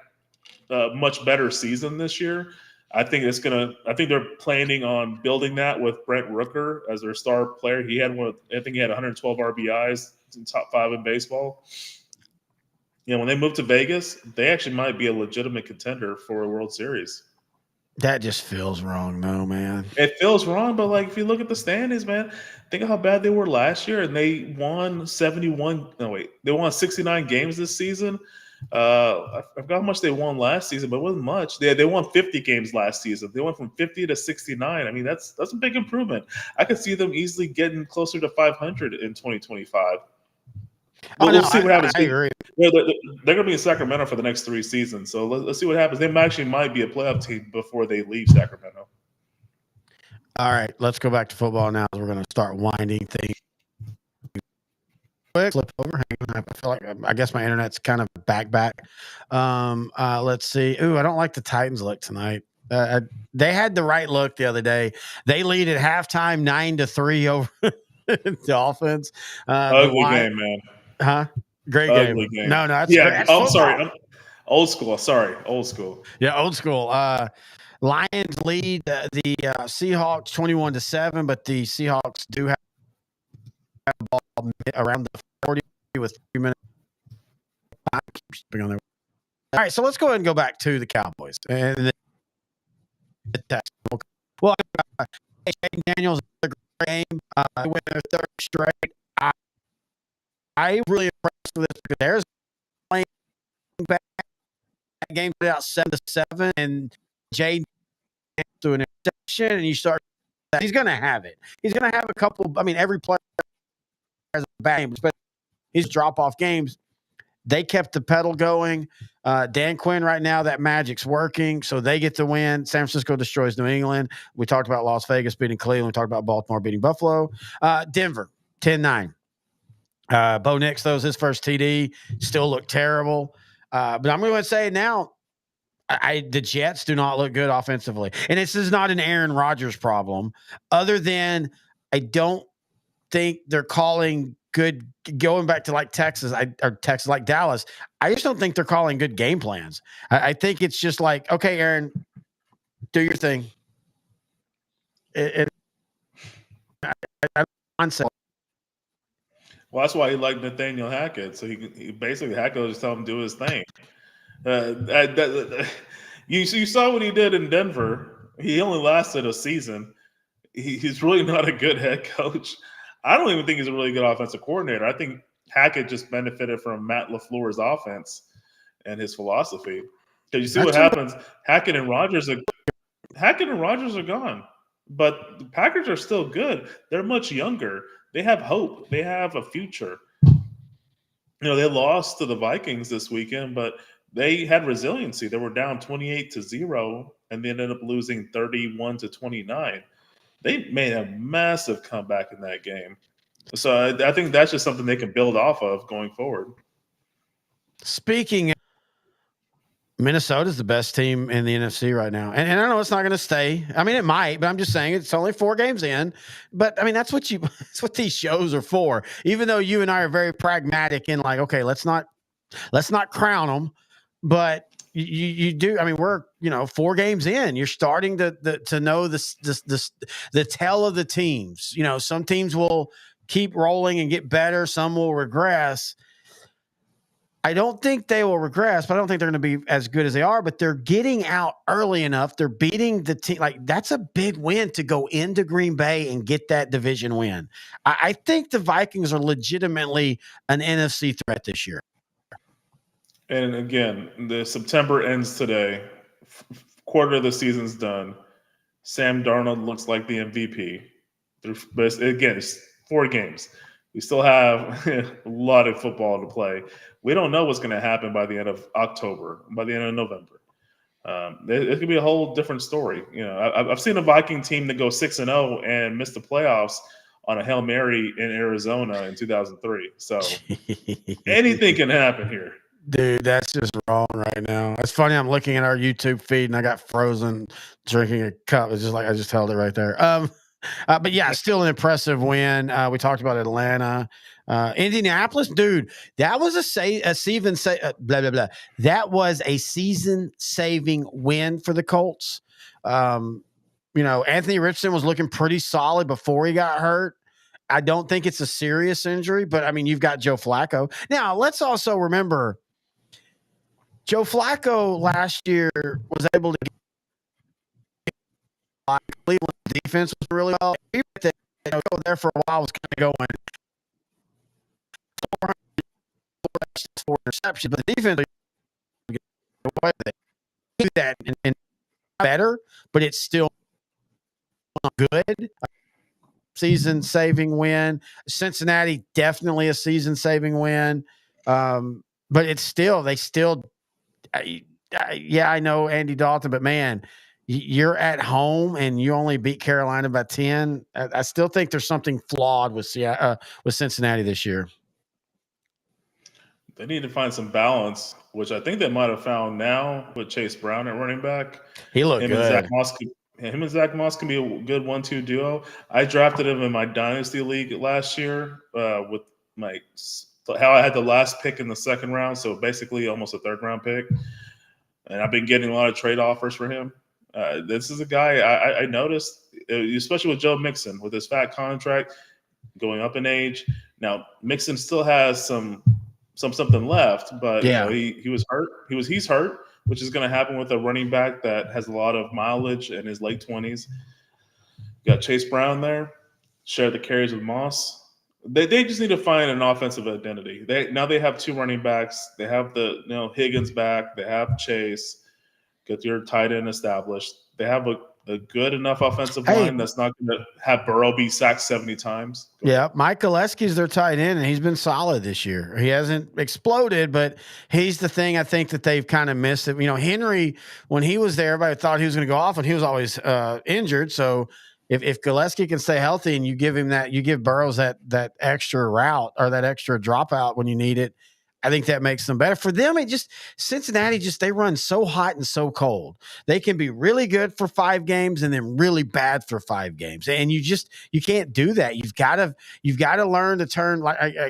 a much better season this year. I think they're planning on building that with Brent Rooker as their star player. He had I think he had 112 RBIs, in top 5 in baseball. When they move to Vegas, they actually might be a legitimate contender for a World Series. That just feels wrong, no, man. It feels wrong, but like if you look at the standings, man, think of how bad they were last year, and they won 71. No, wait, they won 69 games this season. I forgot how much they won last season, but it wasn't much. They won 50 games last season. They went from 50 to 69. I mean, that's a big improvement. I could see them easily getting closer to 500 in 2025. But we'll see what happens. I agree. They're going to be in Sacramento for the next 3 seasons. So let's see what happens. They actually might be a playoff team before they leave Sacramento. All right, let's go back to football now. We're going to start winding things. Quick flip over. Hang on. I feel like I guess my internet's kind of back. Let's see. Ooh, I don't like the Titans look tonight. They had the right look the other day. They lead at halftime 9-3 over the Dolphins. Ugly game, man. Huh? Great Ugly game. No, that's yeah. great. I'm sorry. Old school. Sorry, old school. Yeah, old school. Lions lead the Seahawks 21-7, but the Seahawks do have the ball around the 40 with 3 minutes. All right, so let's go ahead and go back to the Cowboys and the Texans. Well, Jaden Daniels had a great game. They win their third straight. I really impressed with this because there's playing back. That game put out 7-7, and Jaden threw an interception, and you start. He's going to have it. He's going to have a couple. I mean, every player has a bad game, but he's drop-off games. They kept the pedal going. Dan Quinn right now, that magic's working, so they get the win. San Francisco destroys New England. We talked about Las Vegas beating Cleveland. We talked about Baltimore beating Buffalo. Denver, 10-9. Bo Nix throws his first TD. Still look terrible. But I'm going to say now, the Jets do not look good offensively. And this is not an Aaron Rodgers problem, other than I don't think they're calling good, going back to like Texas, like Dallas. I just don't think they're calling good game plans. I think it's just like, okay, Aaron, do your thing. Well, that's why he liked Nathaniel Hackett. So he basically Hackett will just tell him to do his thing. You saw what he did in Denver. He only lasted a season. He's really not a good head coach. I don't even think he's a really good offensive coordinator. I think Hackett just benefited from Matt LaFleur's offense and his philosophy. Because you see what happens. Hackett and Rodgers are gone. But the Packers are still good. They're much younger. They have hope. They have a future. They lost to the Vikings this weekend, but they had resiliency. They were down 28-0, and they ended up losing 31-29. They made a massive comeback in that game. So I think that's just something they can build off of going forward. Speaking of, Minnesota's the best team in the NFC right now. And I know it's not going to stay. I mean, it might, but I'm just saying it's only 4 games in. But I mean, that's what these shows are for. Even though you and I are very pragmatic in like, okay, let's not crown them. But you do. I mean, we're 4 games in. You're starting to know the tell of the teams. Some teams will keep rolling and get better. Some will regress. I don't think they will regress, but I don't think they're going to be as good as they are. But they're getting out early enough. They're beating the team. Like, that's a big win to go into Green Bay and get that division win. I think the Vikings are legitimately an NFC threat this year. And again, the September ends today. Quarter of the season's done. Sam Darnold looks like the MVP. But again, it's 4 games. We still have a lot of football to play. We don't know what's going to happen by the end of October, by the end of November. It could be a whole different story. I've seen a Viking team that goes 6-0 and miss the playoffs on a Hail Mary in Arizona in 2003. So anything can happen here. Dude, that's just wrong right now. It's funny. I'm looking at our YouTube feed and I got frozen drinking a cup. It's just like I just held it right there. But yeah, still an impressive win. We talked about Atlanta, Indianapolis, dude. That was That was a season-saving win for the Colts. Anthony Richardson was looking pretty solid before he got hurt. I don't think it's a serious injury, but I mean, you've got Joe Flacco. Now, let's also remember Joe Flacco last year was able to Cleveland's defense was really well. Even if they there for a while was kind of going 4 interceptions, but the defense do that and better, but it's still not good. Season-saving win. Cincinnati, definitely a season-saving win. But it's still, I know Andy Dalton, but man, you're at home and you only beat Carolina by 10. I still think there's something flawed with Cincinnati this year. They need to find some balance, which I think they might have found now with Chase Brown at running back. He looked good. Him and Zach Moss can be a good 1-2 duo. I drafted him in my dynasty league last year with how I had the last pick in the second round, so basically almost a third-round pick. And I've been getting a lot of trade offers for him. This is a guy I noticed, especially with Joe Mixon, with his fat contract going up in age. Now Mixon still has something left, but he was hurt. He's hurt, which is going to happen with a running back that has a lot of mileage in his late 20s. Got Chase Brown there, share the carries with Moss. They just need to find an offensive identity. They have 2 running backs. They have Higgins back. They have Chase. Get your tight end established. They have a good enough offensive line that's not going to have Burrow be sacked 70 times. Yeah, Mike Gillespie's their tight end, and he's been solid this year. He hasn't exploded, but he's the thing I think that they've kind of missed. Henry, when he was there, everybody thought he was going to go off, and he was always injured. So if Gillespie can stay healthy and you give Burrows that extra route or that extra dropout when you need it, I think that makes them better. For them, Cincinnati they run so hot and so cold. They can be really good for 5 games and then really bad for 5 games. And you can't do that. You've got to learn to turn.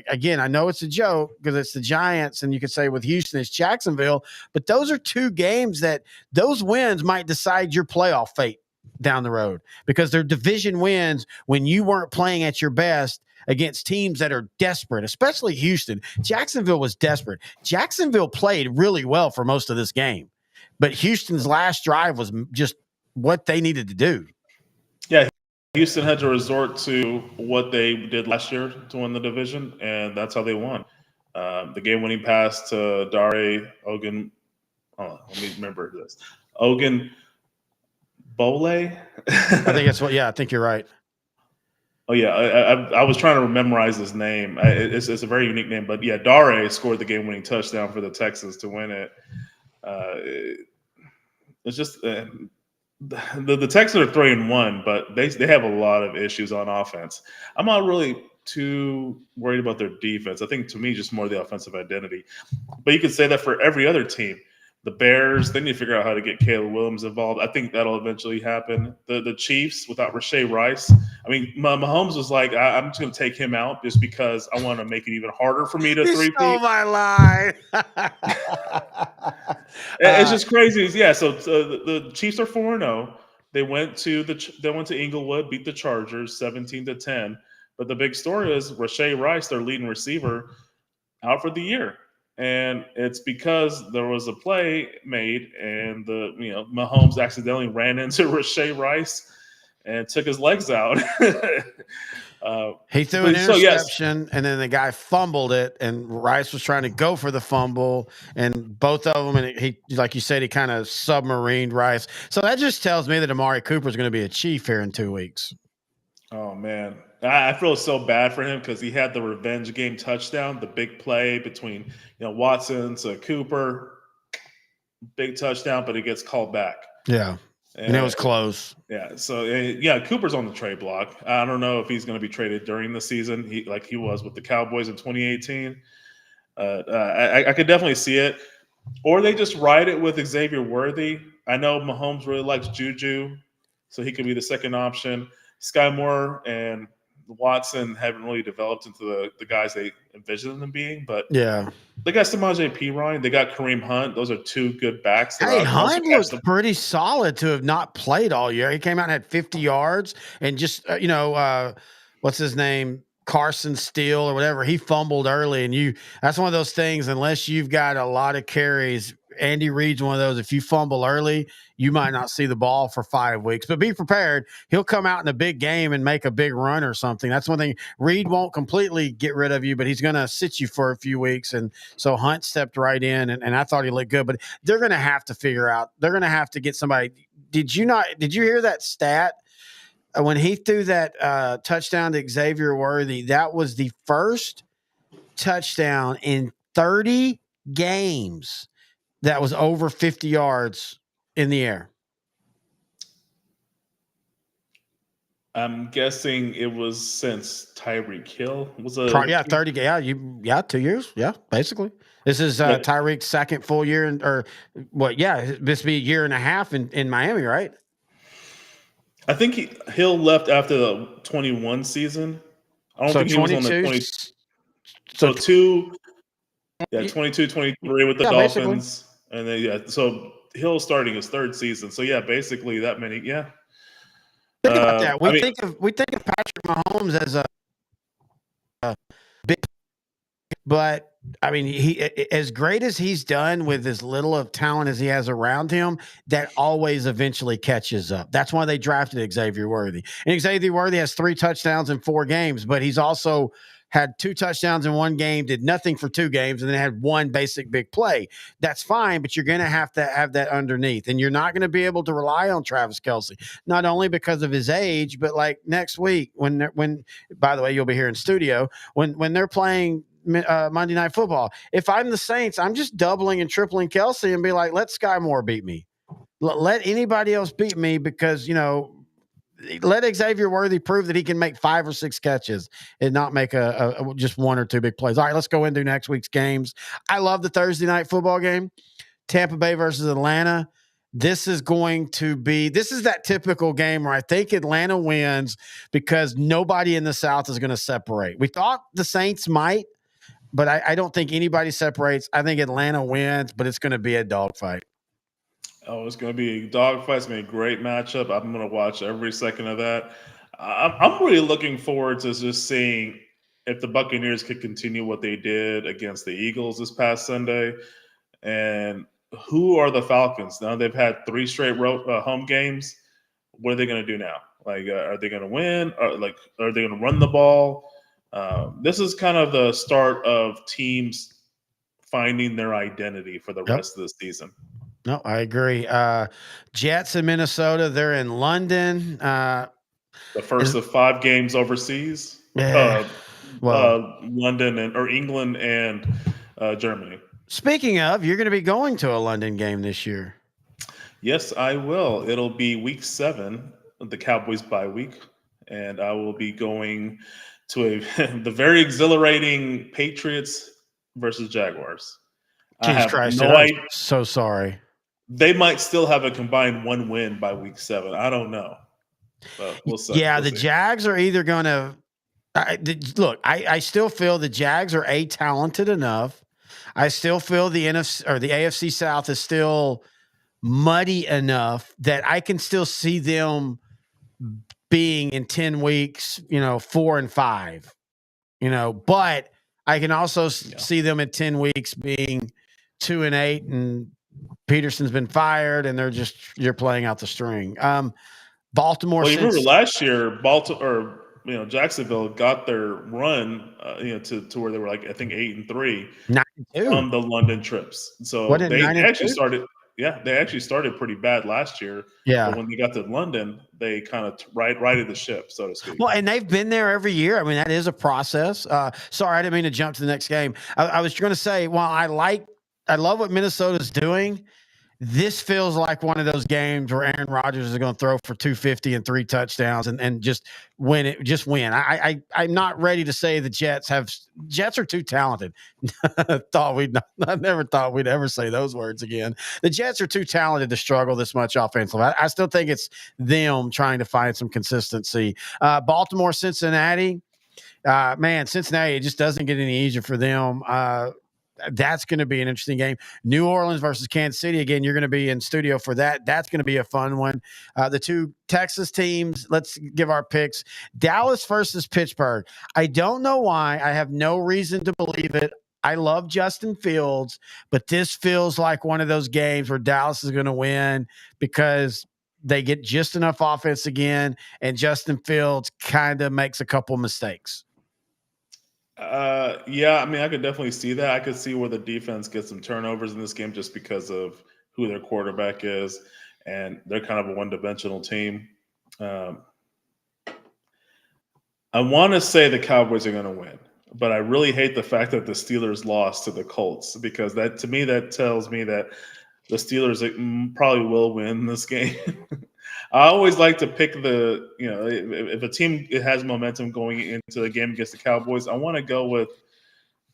Again, I know it's a joke because it's the Giants, and you could say with Houston it's Jacksonville, but those are 2 games that those wins might decide your playoff fate down the road, because they're division wins when you weren't playing at your best against teams that are desperate, especially Houston. Jacksonville was desperate. Jacksonville played really well for most of this game, but Houston's last drive was just what they needed to do. Yeah, Houston had to resort to what they did last year to win the division, and that's how they won. The game-winning pass to Dare Ogun. Oh, let me remember this. Ogun Bole. I think that's what. Yeah, I think you're right. Oh yeah, I was trying to memorize his name. It's a very unique name, but yeah, Dare scored the game-winning touchdown for the Texans to win it. It's just the Texans are 3-1, but they have a lot of issues on offense. I'm not really too worried about their defense. I think to me, just more the offensive identity. But you could say that for every other team. The Bears, they need to figure out how to get Caleb Williams involved. I think that'll eventually happen. The Chiefs, without Rashee Rice, I mean, Mahomes was like, I'm just going to take him out just because I want to make it even harder for me to three-peat. Oh my line! It's just crazy. Yeah. So the Chiefs are 4-0. They went to Inglewood, beat the Chargers 17-10. But the big story is Rashee Rice, their leading receiver, out for the year. And it's because there was a play made, and Mahomes accidentally ran into Rashee Rice and took his legs out. He threw an interception, and then the guy fumbled it, and Rice was trying to go for the fumble, and both of them, and he, like you said, he kind of submarined Rice. So that just tells me that Amari Cooper is going to be a Chief here in 2 weeks. Oh man, I feel so bad for him because he had the revenge game touchdown, the big play between Watson to Cooper, big touchdown, but it gets called back. Yeah, and it was close. Yeah, so Cooper's on the trade block. I don't know if he's going to be traded during the season, like he was with the Cowboys in 2018. I could definitely see it, or they just ride it with Xavier Worthy. I know Mahomes really likes Juju, so he could be the second option. Sky Moore and Watson haven't really developed into the guys they envisioned them being, but yeah, they got Samaje Perine, they got Kareem Hunt. Those are 2 good backs. Hey, Hunt looked pretty solid to have not played all year. He came out and had 50 yards, and just what's his name, Carson Steele or whatever, he fumbled early, and that's one of those things. Unless you've got a lot of carries, Andy Reid's one of those. If you fumble early, you might not see the ball for 5 weeks. But be prepared. He'll come out in a big game and make a big run or something. That's one thing. Reid won't completely get rid of you, but he's going to sit you for a few weeks. And so Hunt stepped right in, and I thought he looked good. But they're going to have to figure out. They're going to have to get somebody. Did you hear that stat? When he threw that touchdown to Xavier Worthy, that was the first touchdown in 30 games that was over 50 yards in the air. I'm guessing it was since Tyreek Hill was 30. Yeah, 2 years. Yeah, basically. This is Tyreek's second full year, this be a year and a half in Miami, right? I think Hill left after the 21 season. I don't think he was on the 20. So 22, 23 with the Dolphins. Basically. And then, so Hill starting his third season. So, basically that many, Think about that. We think of Patrick Mahomes as a big, but I mean, he as great as he's done with as little of talent as he has around him, that always eventually catches up. That's why they drafted Xavier Worthy. And Xavier Worthy has 3 touchdowns in 4 games, but he's also had 2 touchdowns in 1 game, did nothing for 2 games, and then had 1 basic big play. That's fine, but you're going to have that underneath. And you're not going to be able to rely on Travis Kelce, not only because of his age, but like next week when by the way, you'll be here in studio, when they're playing Monday Night Football. If I'm the Saints, I'm just doubling and tripling Kelce and be like, let Sky Moore beat me. Let anybody else beat me because, let Xavier Worthy prove that he can make 5 or 6 catches and not make a just 1 or 2 big plays. All right, let's go into next week's games. I love the Thursday night football game, Tampa Bay versus Atlanta. This is that typical game where I think Atlanta wins because nobody in the South is going to separate. We thought the Saints might, but I don't think anybody separates. I think Atlanta wins, but it's going to be a dogfight. Oh, it's going to be a dogfight. It's going to be a great matchup. I'm going to watch every second of that. I'm really looking forward to just seeing if the Buccaneers could continue what they did against the Eagles this past Sunday. And who are the Falcons? Now they've had 3 straight home games. What are they going to do now? Like, are they going to win? Are they going to run the ball? This is kind of the start of teams finding their identity for the rest of the season. No, I agree. Jets in Minnesota, they're in London. The first of 5 games overseas. London or England and Germany. Speaking of, you're going to be going to a London game this year. Yes, I will. It'll be week 7, the Cowboys bye week, and I will be going to the very exhilarating Patriots versus Jaguars. Jesus Christ! I'm so sorry. They might still have a combined 1 win by week 7. I don't know. But we'll see. Yeah, the Jags are either going to look. I still feel the Jags are talented enough. I still feel the NFC or the AFC South is still muddy enough that I can still see them being in 10 weeks, 4-5. But I can also see them in 10 weeks being 2-8 and Peterson's been fired and you're playing out the string. Baltimore. Well, you remember last year, Jacksonville got their run, to where they were like, I think 8-3 on the London trips. So they actually started. Yeah, they actually started pretty bad last year. Yeah. But when they got to London, they kind of righted the ship, so to speak. Well, and they've been there every year. I mean, that is a process. Sorry, I didn't mean to jump to the next game. I was going to say, while I love what Minnesota's doing, this feels like one of those games where Aaron Rodgers is going to throw for 250 and 3 touchdowns and just win it. Just win. I'm not ready to say the Jets are too talented. I never thought we'd ever say those words again. The Jets are too talented to struggle this much offensively. I still think it's them trying to find some consistency. Baltimore, Cincinnati. Cincinnati, it just doesn't get any easier for them. That's going to be an interesting game. New Orleans versus Kansas City. Again, you're going to be in studio for that. That's going to be a fun one. The 2 Texas teams, let's give our picks. Dallas versus Pittsburgh. I don't know why. I have no reason to believe it I love Justin Fields, but this feels like one of those games where Dallas is going to win because they get just enough offense again, and Justin Fields kind of makes a couple mistakes. Yeah, I mean, I could definitely see that. I could see where the defense gets some turnovers in this game just because of who their quarterback is, and they're kind of a one-dimensional team. Um, I want to say the Cowboys are going to win, but I really hate the fact that the Steelers lost to the Colts because that, to me, that tells me that the Steelers probably will win this game. I always like to pick if a team has momentum going into the game against the Cowboys, I want to go with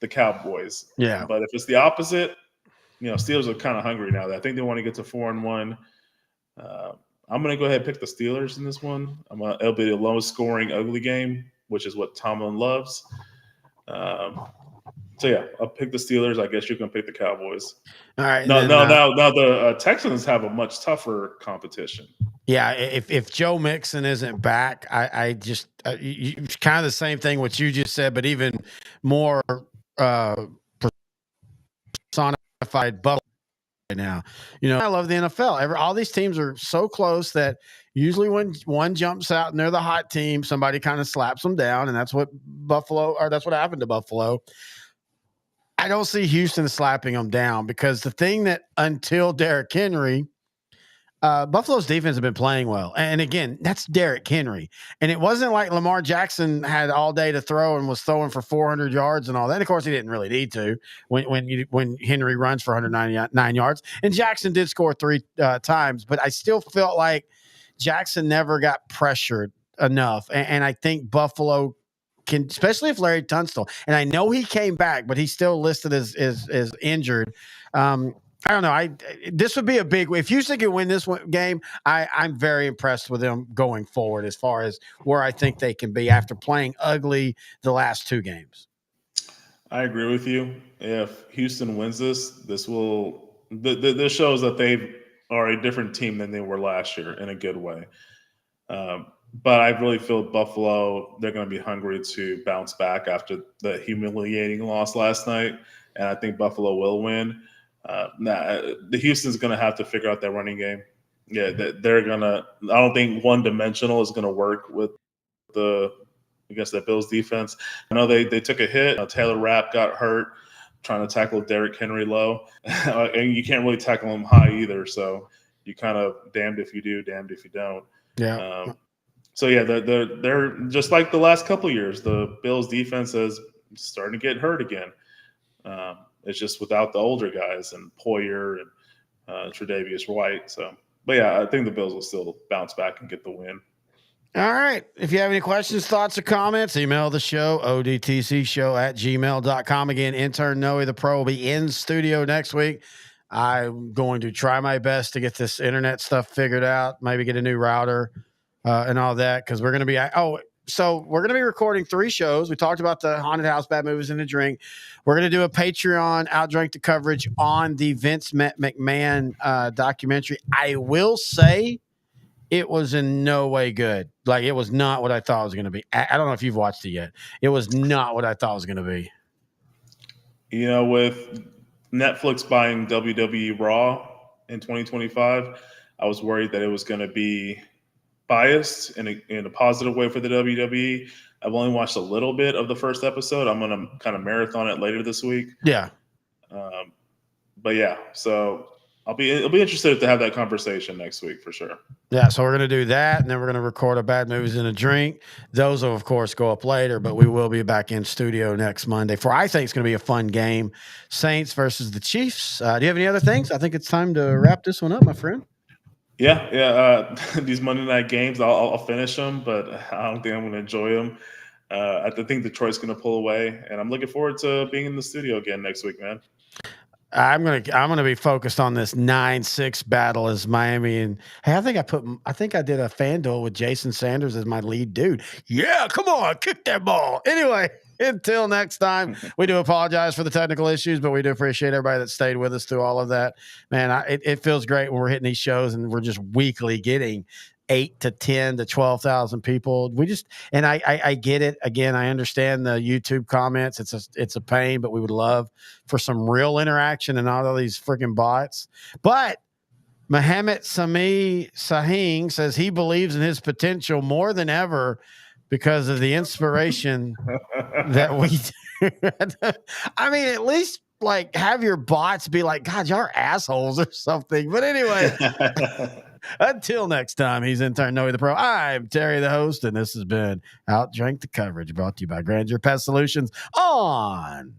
the Cowboys. Yeah. But if it's the opposite, Steelers are kind of hungry now. I think they want to get to 4-1. I'm going to go ahead and pick the Steelers in this one. It'll be a low-scoring, ugly game, which is what Tomlin loves. So yeah, I'll pick the Steelers. I guess you can pick the Cowboys. All right. Now the Texans have a much tougher competition. Yeah, if Joe Mixon isn't back, I just it's kind of the same thing what you just said, but even more personified Buffalo right now. I love the NFL. All these teams are so close that usually when one jumps out and they're the hot team, somebody kind of slaps them down, and that's what happened to Buffalo. I don't see Houston slapping them down because the thing that until Derrick Henry. Buffalo's defense has been playing well. And again, that's Derrick Henry. And it wasn't like Lamar Jackson had all day to throw and was throwing for 400 yards and all that. And of course, he didn't really need to when Henry runs for 199 yards. And Jackson did score 3 times, but I still felt like Jackson never got pressured enough. And I think Buffalo can, especially if Larry Tunstall, and I know he came back, but he's still listed as injured. I don't know. This would be a big. If Houston can win this game, I'm very impressed with them going forward as far as where I think they can be after playing ugly the last 2 games. I agree with you. If Houston wins this will this shows that they are a different team than they were last year in a good way. But I really feel Buffalo, they're going to be hungry to bounce back after the humiliating loss last night, and I think Buffalo will win. The Houston's going to have to figure out their running game. Yeah, they're going to – I don't think one-dimensional is going to work with against that Bills defense. I know they took a hit. Taylor Rapp got hurt trying to tackle Derrick Henry low. And you can't really tackle him high either, so you kind of damned if you do, damned if you don't. Yeah. So, yeah, they're just like the last couple of years. The Bills defense is starting to get hurt again. It's just without the older guys and Poyer and Tre'Davious White. So, but yeah, I think the Bills will still bounce back and get the win. All right. If you have any questions, thoughts, or comments, email the show, odtcshow@gmail.com. Again, intern Noe the Pro will be in studio next week. I'm going to try my best to get this internet stuff figured out, maybe get a new router and all that, because we're going to be so we're going to be recording 3 shows. We talked about the haunted house, bad movies, and a drink. We're going to do a Patreon OutDrank The Coverage on the Vince McMahon documentary. I will say it was in no way good. Like, it was not what I thought it was going to be. I don't know if you've watched it yet. It was not what I thought it was going to be. With Netflix buying WWE Raw in 2025, I was worried that it was going to be biased in a positive way for the WWE. I've only watched a little bit of the first episode. I'm going to kind of marathon it later this week. Yeah. But yeah, so I'll be interested to have that conversation next week for sure. Yeah, so we're going to do that, and then we're going to record a bad movies and a drink. Those will, of course, go up later, but we will be back in studio next Monday for, I think it's going to be a fun game, Saints versus the Chiefs. Do you have any other things? I think it's time to wrap this one up, my friend. Yeah. These Monday night games, I'll finish them, but I don't think I'm going to enjoy them. I think Detroit's going to pull away, and I'm looking forward to being in the studio again next week, man. I'm gonna be focused on this 9-6 battle as Miami, and hey, I think I did a FanDuel with Jason Sanders as my lead dude. Yeah, come on, kick that ball. Anyway, until next time, we do apologize for the technical issues, but we do appreciate everybody that stayed with us through all of that. Man, it feels great when we're hitting these shows and we're just weekly getting 8 to 10 to 12,000 people. We just, and I get it. Again, I understand the YouTube comments. It's a pain, but we would love for some real interaction and all of these freaking bots. But Mohammed Sahing says he believes in his potential more than ever because of the inspiration that we do. I mean, at least like have your bots be like, God, y'all are assholes or something. But anyway, until next time, he's intern Noe the Pro. I'm Terry the host, and this has been OutDrank the Coverage, brought to you by Grandeur Pest Solutions on